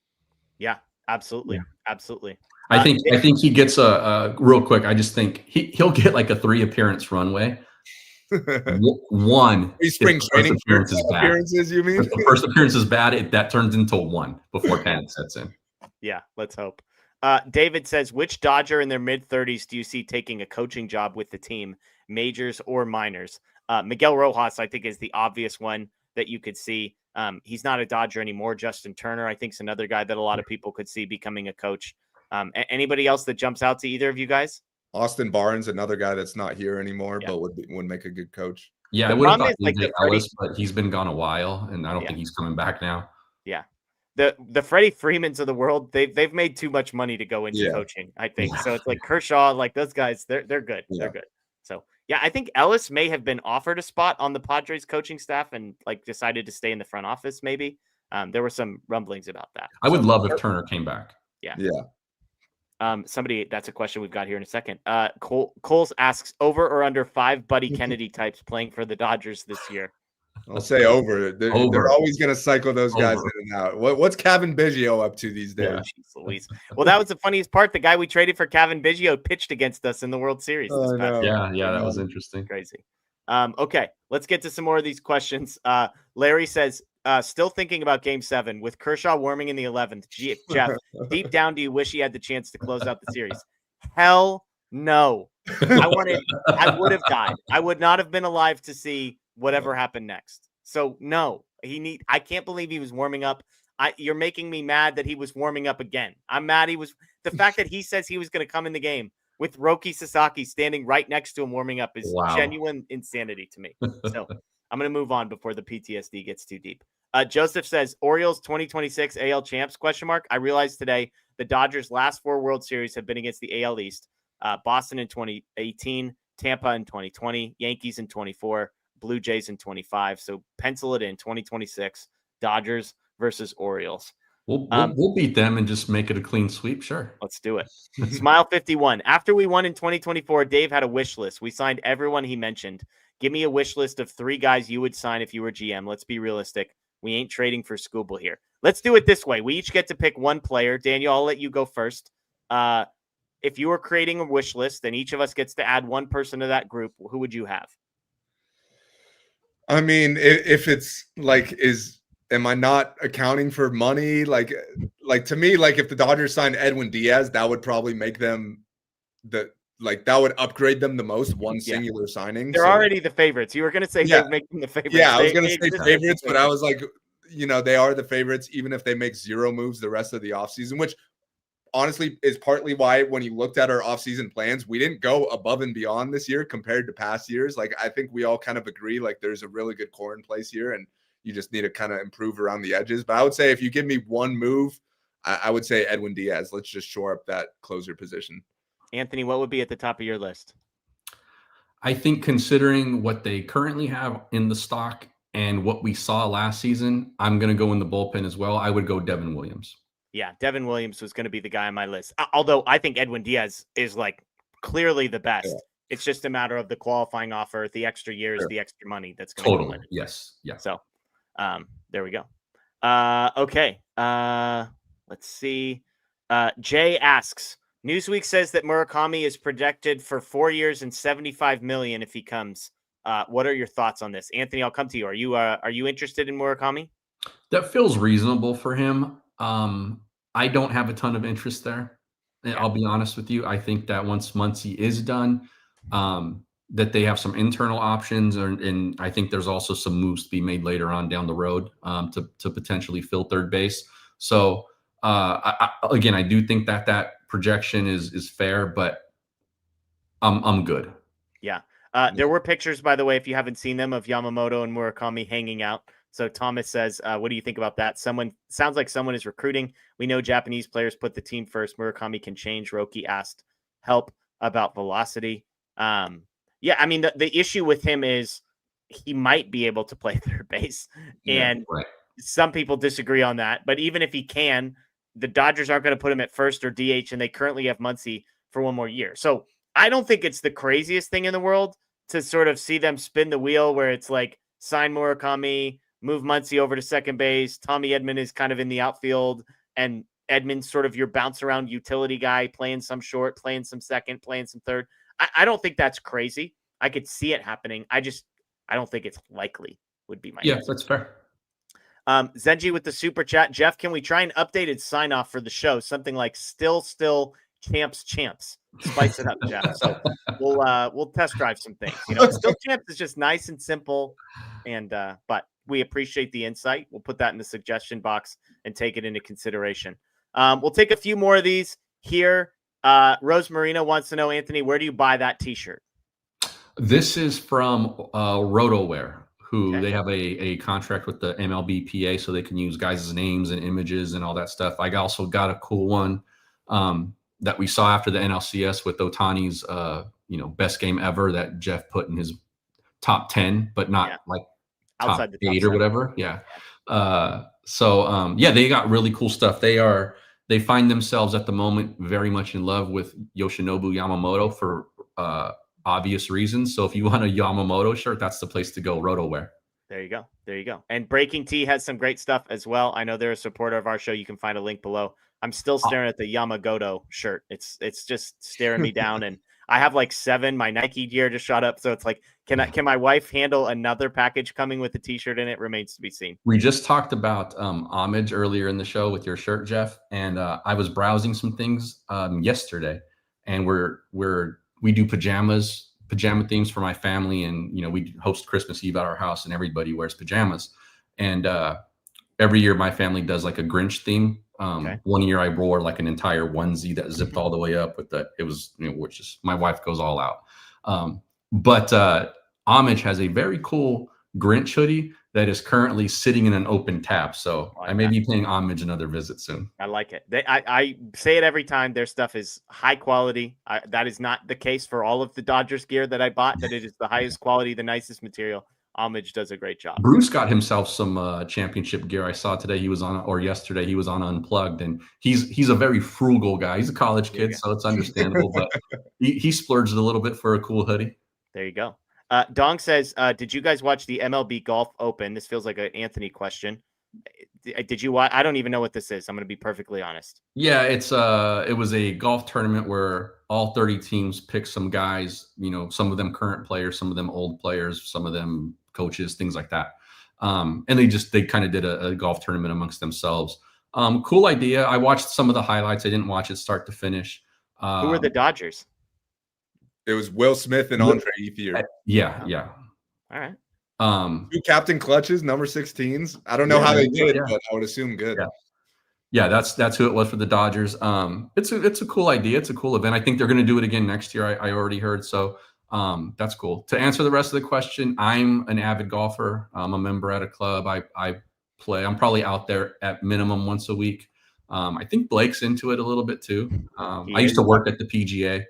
Yeah, absolutely, absolutely. I think he gets a real quick. I just think he'll get like a 3 appearance runway. One spring training appearances, you mean? If the first appearance is bad, that turns into 1 before panic sets in. Yeah, let's hope. David says, which Dodger in their mid-30s do you see taking a coaching job with the team, majors or minors? Miguel Rojas, I think, is the obvious one that you could see. He's not a Dodger anymore. Justin Turner, I think, is another guy that a lot of people could see becoming a coach. Anybody else that jumps out to either of you guys? Austin Barnes, another guy that's not here anymore, but would make a good coach. Yeah, I would have thought like Ellis, but he's been gone a while, and I don't think he's coming back now. Yeah, the Freddie Freemans of the world, they've made too much money to go into coaching, I think. So it's like Kershaw, like those guys, they're good. Yeah. They're good. So yeah, I think Ellis may have been offered a spot on the Padres coaching staff and like decided to stay in the front office. Maybe there were some rumblings about that. I would love if Turner came back. Yeah. That's a question we've got here in a second. Coles asks, over or under 5 Buddy Kennedy types playing for the Dodgers this year? I'll say over. They're always going to cycle those guys in and out. What's Kevin Biggio up to these days? Yeah. Well, that was the funniest part. The guy we traded for, Kevin Biggio, pitched against us in the World Series. That was interesting. Crazy. Okay, let's get to some more of these questions. Larry says, still thinking about Game 7 with Kershaw warming in the 11th. Jeff, deep down, do you wish he had the chance to close out the series? Hell no. I would have died. I would not have been alive to see whatever happened next. So no, I can't believe he was warming up. You're making me mad that he was warming up again. I'm mad the fact that he says he was going to come in the game with Roki Sasaki standing right next to him warming up is genuine insanity to me. So I'm going to move on before the PTSD gets too deep. Joseph says, Orioles 2026 AL champs, ? I realized today the Dodgers' last 4 World Series have been against the AL East. Boston in 2018, Tampa in 2020, Yankees in 24, Blue Jays in 25. So pencil it in, 2026, Dodgers versus Orioles. We'll beat them and just make it a clean sweep. Sure. Let's do it. Smile 51. After we won in 2024, Dave had a wish list. We signed everyone he mentioned. Give me a wish list of 3 guys you would sign if you were GM. Let's be realistic. We ain't trading for Scooble here. Let's do it this way. We each get to pick 1 player. Daniel, I'll let you go first. If you were creating a wish list, then each of us gets to add 1 person to that group. Who would you have? I mean, if it's like, am I not accounting for money? Like to me, like if the Dodgers signed Edwin Diaz, that would probably make them that would upgrade them the most, one singular signing. They're already the favorites. You were going to say they'd make them the favorites. Yeah, I was going to say favorites, but I was like, they are the favorites, even if they make 0 moves the rest of the offseason, which honestly is partly why when you looked at our offseason plans, we didn't go above and beyond this year compared to past years. Like, I think we all kind of agree, like there's a really good core in place here and you just need to kind of improve around the edges. But I would say if you give me 1 move, I would say Edwin Diaz. Let's just shore up that closer position. Anthony, what would be at the top of your list? I think considering what they currently have in the stock and what we saw last season, I'm going to go in the bullpen as well. I would go Devin Williams. Yeah, Devin Williams was going to be the guy on my list. Although I think Edwin Diaz is like clearly the best. Yeah. It's just a matter of the qualifying offer, the extra years, the extra money that's going to come in. Yes. Yeah. So there we go. Okay. Let's see. Jay asks, Newsweek says that Murakami is projected for 4 years and $75 million if he comes. What are your thoughts on this, Anthony? I'll come to you. Are you interested in Murakami? That feels reasonable for him. I don't have a ton of interest there. Yeah. I'll be honest with you. I think that once Muncy is done, that they have some internal options, and I think there's also some moves to be made later on down the road to potentially fill third base. So again, I do think that projection is fair, but I'm good. Yeah. There were pictures, by the way, if you haven't seen them, of Yamamoto and Murakami hanging out. So Thomas says, what do you think about that? Sounds like someone is recruiting. We know Japanese players put the team first. Murakami can change. Roki asked help about velocity. Yeah, I mean, the issue with him is he might be able to play third base. And right. Some people disagree on that. But even if he can, the Dodgers aren't going to put him at first or DH, and they currently have Muncy for one more year. So I don't think it's the craziest thing in the world to sort of see them spin the wheel where it's like sign Murakami, move Muncy over to second base. Tommy Edman is kind of in the outfield, and Edman's sort of your bounce around utility guy, playing some short, playing some second, playing some third. I don't think that's crazy. I could see it happening. I don't think it's likely would be my Yeah, answer. that's fair. Zenji with the super chat. Jeff, can we try an updated sign off for the show? Something like still champs. Spice it up, Jeff. So we'll test drive some things. Still champs is just nice and simple. And but we appreciate the insight. We'll put that in the suggestion box and take it into consideration. We'll take a few more of these here. Rose Marina wants to know, Anthony, where do you buy that t-shirt? This is from RotoWear, who they have a contract with the MLBPA, so they can use guys' names and images and all that stuff. I also got a cool one that we saw after the NLCS with Ohtani's best game ever that Jeff put in his top 10, but not like outside top the top 8 or whatever. Yeah. They got really cool stuff. They find themselves at the moment very much in love with Yoshinobu Yamamoto for obvious reasons. So if you want a Yamamoto shirt, that's the place to go. RotoWear. There you go. And Breaking Tea has some great stuff as well. I know they're a supporter of our show. You can find a link below. I'm still staring at the Yamagoto shirt. It's just staring me down, and I have like 7. My Nike gear just shot up, so it's like, can my wife handle another package coming with a t-shirt in it? Remains to be seen. We just talked about homage earlier in the show with your shirt, Jeff, and I was browsing some things yesterday, and we do pajama themes for my family, and we host Christmas Eve at our house, and everybody wears pajamas, and every year my family does like a Grinch theme. One year I wore like an entire onesie that zipped all the way up which is my wife goes all out. But Homage has a very cool Grinch hoodie that is currently sitting in an open tab. So I may be paying Homage another visit soon. I like it. I say it every time. Their stuff is high quality. That is not the case for all of the Dodgers gear that I bought, that it is the highest quality, the nicest material. Homage does a great job. Bruce got himself some championship gear. I saw today yesterday he was on Unplugged, and he's a very frugal guy. He's a college kid, so it's understandable, but he splurged a little bit for a cool hoodie. There you go. Dong says, did you guys watch the MLB Golf Open? This feels like an Anthony question. Did you watch? I don't even know what this is. I'm going to be perfectly honest. Yeah, it was a golf tournament where all 30 teams picked some guys, some of them current players, some of them old players, some of them coaches, things like that. And they kind of did a golf tournament amongst themselves. Cool idea. I watched some of the highlights. I didn't watch it start to finish. Who were the Dodgers? It was Will Smith and Andre Ethier. Yeah. All right. 2 captain clutches, number 16s. I don't know how they did, but I would assume good. Yeah, that's who it was for the Dodgers. It's a cool idea. It's a cool event. I think they're going to do it again next year. I already heard. So that's cool. To answer the rest of the question, I'm an avid golfer. I'm a member at a club. I play. I'm probably out there at minimum once a week. I think Blake's into it a little bit too. I used to work at the PGA.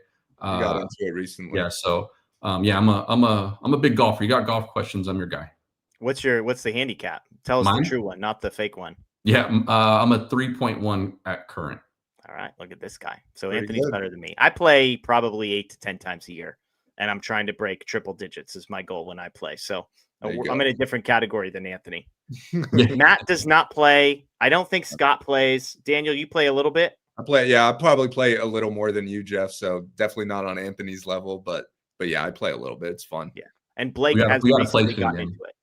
You got into it recently. Yeah. So I'm a big golfer. You got golf questions, I'm your guy. What's the handicap? Tell us the true one, not the fake one. Yeah. I'm a 3.1 at current. All right. Look at this guy. So Pretty Anthony's good. better than me. I play probably 8 to 10 times a year, and I'm trying to break triple digits is my goal when I play. So I'm in a different category than Anthony. Matt does not play. I don't think Scott plays. Daniel, you play a little bit. I probably play a little more than you, Jeff. So definitely not on Anthony's level, but yeah, I play a little bit. It's fun. Yeah. And Blake We gotta has play recently soon gotten again. into it.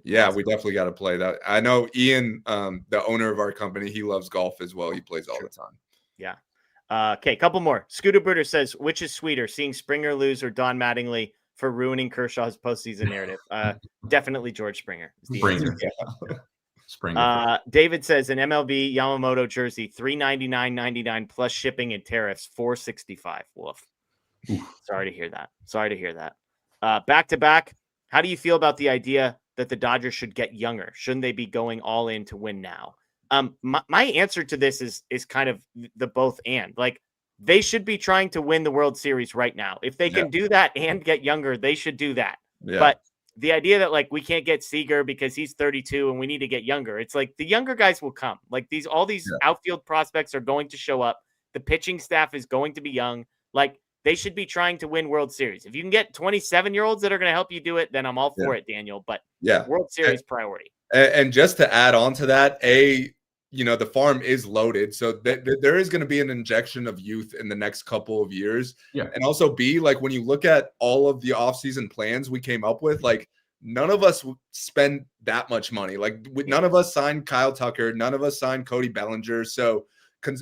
Yeah, we definitely got to play that. I know Ian, the owner of our company, he loves golf as well. He plays all the time. Yeah. Okay, couple more. Scooter Bruder says, which is sweeter, seeing Springer lose or Don Mattingly for ruining Kershaw's postseason narrative? Definitely George Springer. Is the answer. Springer. David says an MLB Yamamoto jersey, $399.99 plus shipping and tariffs, $465. Woof. Sorry to hear that. Back to back. How do you feel about the idea that the Dodgers should get younger? Shouldn't they be going all in to win now? My answer to this is kind of the both and. Like, they should be trying to win the World Series right now. If they can do that and get younger, they should do that. Yeah. But the idea that, like, we can't get Seager because he's 32 and we need to get younger, it's like the younger guys will come. Like, all these outfield prospects are going to show up. The pitching staff is going to be young. Like, they should be trying to win World Series. If you can get 27-year-olds that are going to help you do it, then I'm all for it, Daniel. But World Series priority. And just to add on to that, the farm is loaded. So there is going to be an injection of youth in the next couple of years. Yeah. And also B, like, when you look at all of the offseason plans we came up with, like, none of us spend that much money. Like, none of us signed Kyle Tucker. None of us signed Cody Bellinger. So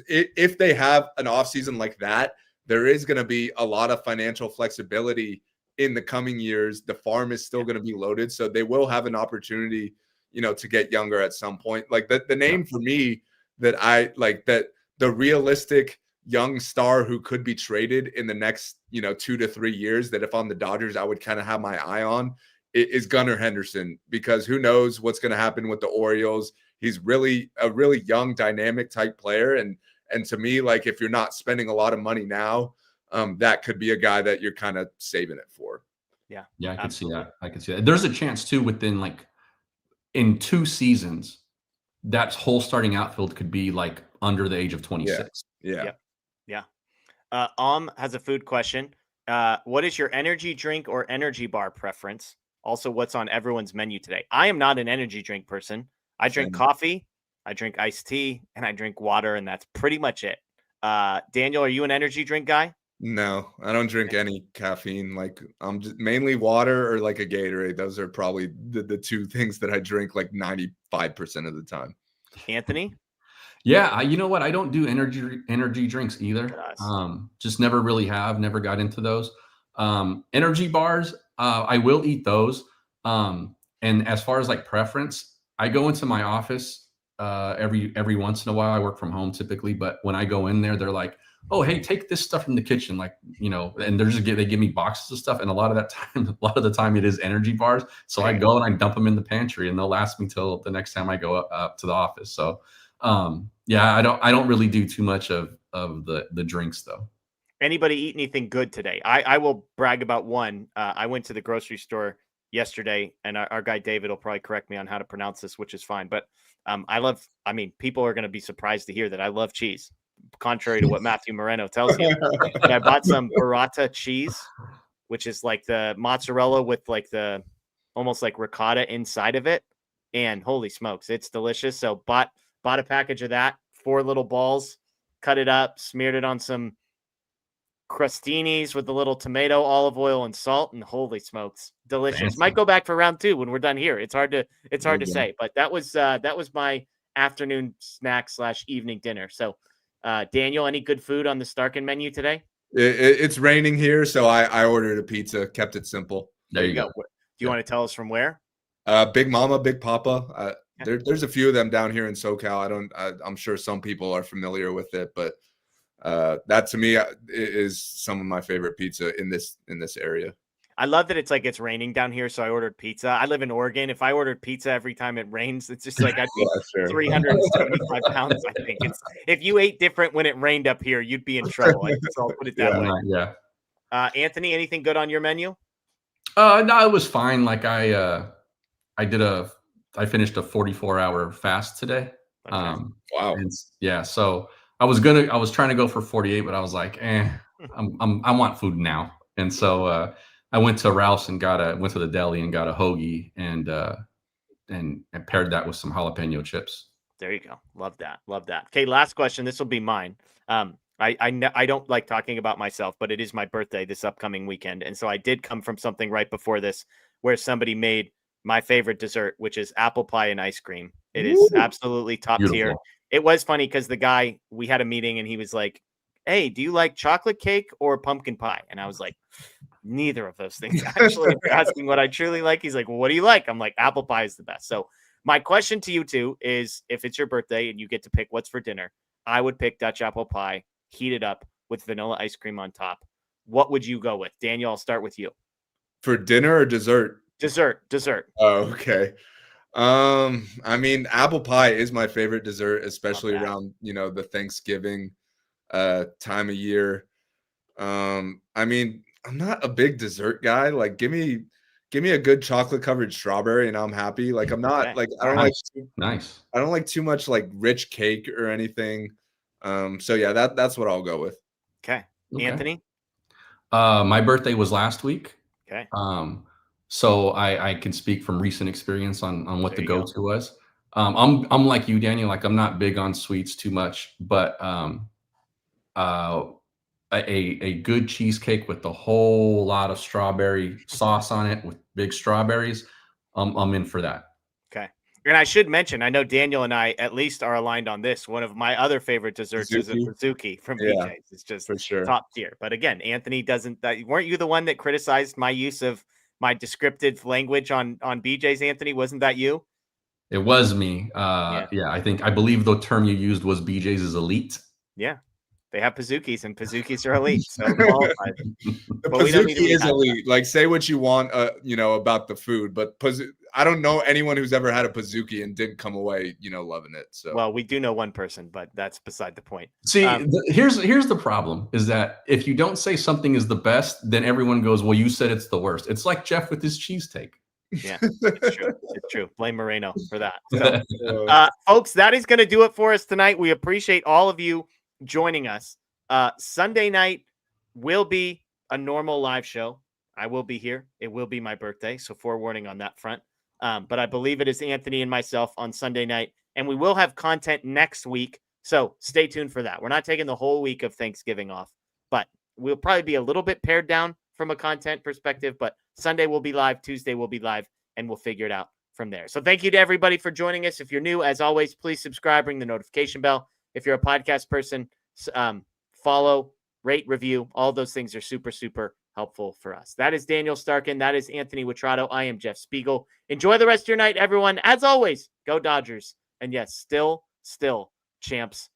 if they have an offseason like that, there is going to be a lot of financial flexibility in the coming years. The farm is still going to be loaded. So they will have an opportunity, to get younger at some point. Like, the name for me that I like, that the realistic young star who could be traded in the next, 2 to 3 years, that if I'm the Dodgers, I would kind of have my eye on, is Gunnar Henderson, because who knows what's going to happen with the Orioles. He's really a really young, dynamic type player. And to me, like, if you're not spending a lot of money now, that could be a guy that you're kind of saving it for. Yeah, I can see that. There's a chance too, within, like, in 2 seasons, that whole starting outfield could be, like, under the age of 26. Yeah. Has a food question. What is your energy drink or energy bar preference? Also, what's on everyone's menu today? I am not an energy drink person. I drink coffee, I drink iced tea, and I drink water, and that's pretty much it. Daniel, are you an energy drink guy? No, I don't drink any caffeine. Like, I'm just mainly water or like a Gatorade. Those are probably the 2 things that I drink like 95% of the time. Anthony? Yeah, you know what? I don't do energy drinks either. Just never really have. Never got into those. Energy bars, I will eat those. And as far as, like, preference, I go into my office every once in a while. I work from home typically, but when I go in there, they're like, oh, hey, take this stuff from the kitchen, like, and they give me boxes of stuff, and a lot of the time it is energy bars. So I go and I dump them in the pantry, and they'll last me till the next time I go up to the office. So I don't really do too much of the drinks though. Anybody eat anything good today? I will brag about one. I went to the grocery store yesterday, and our guy David will probably correct me on how to pronounce this, which is fine. But people are going to be surprised to hear that I love cheese, contrary to what Matthew Moreno tells you. But I bought some burrata cheese, which is like the mozzarella with, like, the almost like ricotta inside of it. And holy smokes, it's delicious. So bought a package of that, 4 little balls, cut it up, smeared it on some crostinis with a little tomato, olive oil, and salt, and holy smokes, delicious. Fancy. Might go back for round 2 when we're done here. It's hard to say, but that was my afternoon snack / evening dinner. So Daniel, any good food on the Starkand menu today? It's raining here, so I ordered a pizza, kept it simple. There you go. Do you want to tell us from where? Big Mama, Big Papa. There's a few of them down here in SoCal. I'm sure some people are familiar with it, but that to me is some of my favorite pizza in this area. I love that it's raining down here, so I ordered pizza. I live in Oregon. If I ordered pizza every time it rains, it's just like I'd be 375 pounds. I think if you ate different when it rained up here, you'd be in trouble. I'll put it that way. Yeah. Anthony, anything good on your menu? No, it was fine. Like, I finished a 44-hour fast today. Okay. Wow. So I was trying to go for 48, but I was like, I want food now. And so I went to Ralph's and went to the deli and got a hoagie and paired that with some jalapeno chips. There you go. Love that. Love that. Okay, last question. This will be mine. I don't like talking about myself, but it is my birthday this upcoming weekend. And so I did come from something right before this where somebody made my favorite dessert, which is apple pie and ice cream. It is absolutely top tier. Beautiful. It was funny because the guy, we had a meeting and he was like, hey, do you like chocolate cake or pumpkin pie? And I was like, neither of those things. Actually, if you're asking what I truly like, he's like, well, what do you like? I'm like, apple pie is the best. So my question to you two is, if it's your birthday and you get to pick what's for dinner, I would pick Dutch apple pie, heat it up with vanilla ice cream on top. What would you go with? Daniel, I'll start with you. For dinner or dessert? Dessert. Oh, okay. I mean, apple pie is my favorite dessert, especially around, the Thanksgiving time of year. I mean, I'm not a big dessert guy. Like, give me a good chocolate covered strawberry and I'm happy. Like, I'm not like, I don't I don't like too much like rich cake or anything. So yeah, that's what I'll go with. Okay. Anthony? My birthday was last week. Okay. So I can speak from recent experience on what the go-to was. I'm like you, Daniel. Like, I'm not big on sweets too much, but a good cheesecake with a whole lot of strawberry sauce on it with big strawberries, I'm in for that. Okay. And I should mention, I know Daniel and I at least are aligned on this. One of my other favorite desserts is a Pizookie from BJ's. It's just for sure top tier. But again, Anthony weren't you the one that criticized my use of my descriptive language on BJ's, Anthony? Wasn't that you? It was me. I believe the term you used was BJ's is elite. Yeah. They have Pizookies, and Pizookies are elite. So the Pizookie is elite. Like, say what you want, about the food, but I don't know anyone who's ever had a Pizookie and didn't come away, loving it. So, well, we do know one person, but that's beside the point. See, here's the problem: is that if you don't say something is the best, then everyone goes, "Well, you said it's the worst." It's like Jeff with his cheesesteak. Yeah, it's true. It's true. Blame Moreno for that. So, folks, that is going to do it for us tonight. We appreciate all of you joining us. Sunday night will be a normal live show. I will be here. It will be my birthday, so forewarning on that front. But I believe it is Anthony and myself on Sunday night, and we will have content next week. So stay tuned for that. We're not taking the whole week of Thanksgiving off, but we'll probably be a little bit pared down from a content perspective. But Sunday will be live, Tuesday will be live, and we'll figure it out from there. So thank you to everybody for joining us. If you're new, as always, please subscribe, ring the notification bell. If you're a podcast person, follow, rate, review. All those things are super, super helpful for us. That is Daniel Starkand. That is Anthony Witrado. I am Jeff Spiegel. Enjoy the rest of your night, everyone. As always, go Dodgers. And yes, still, champs.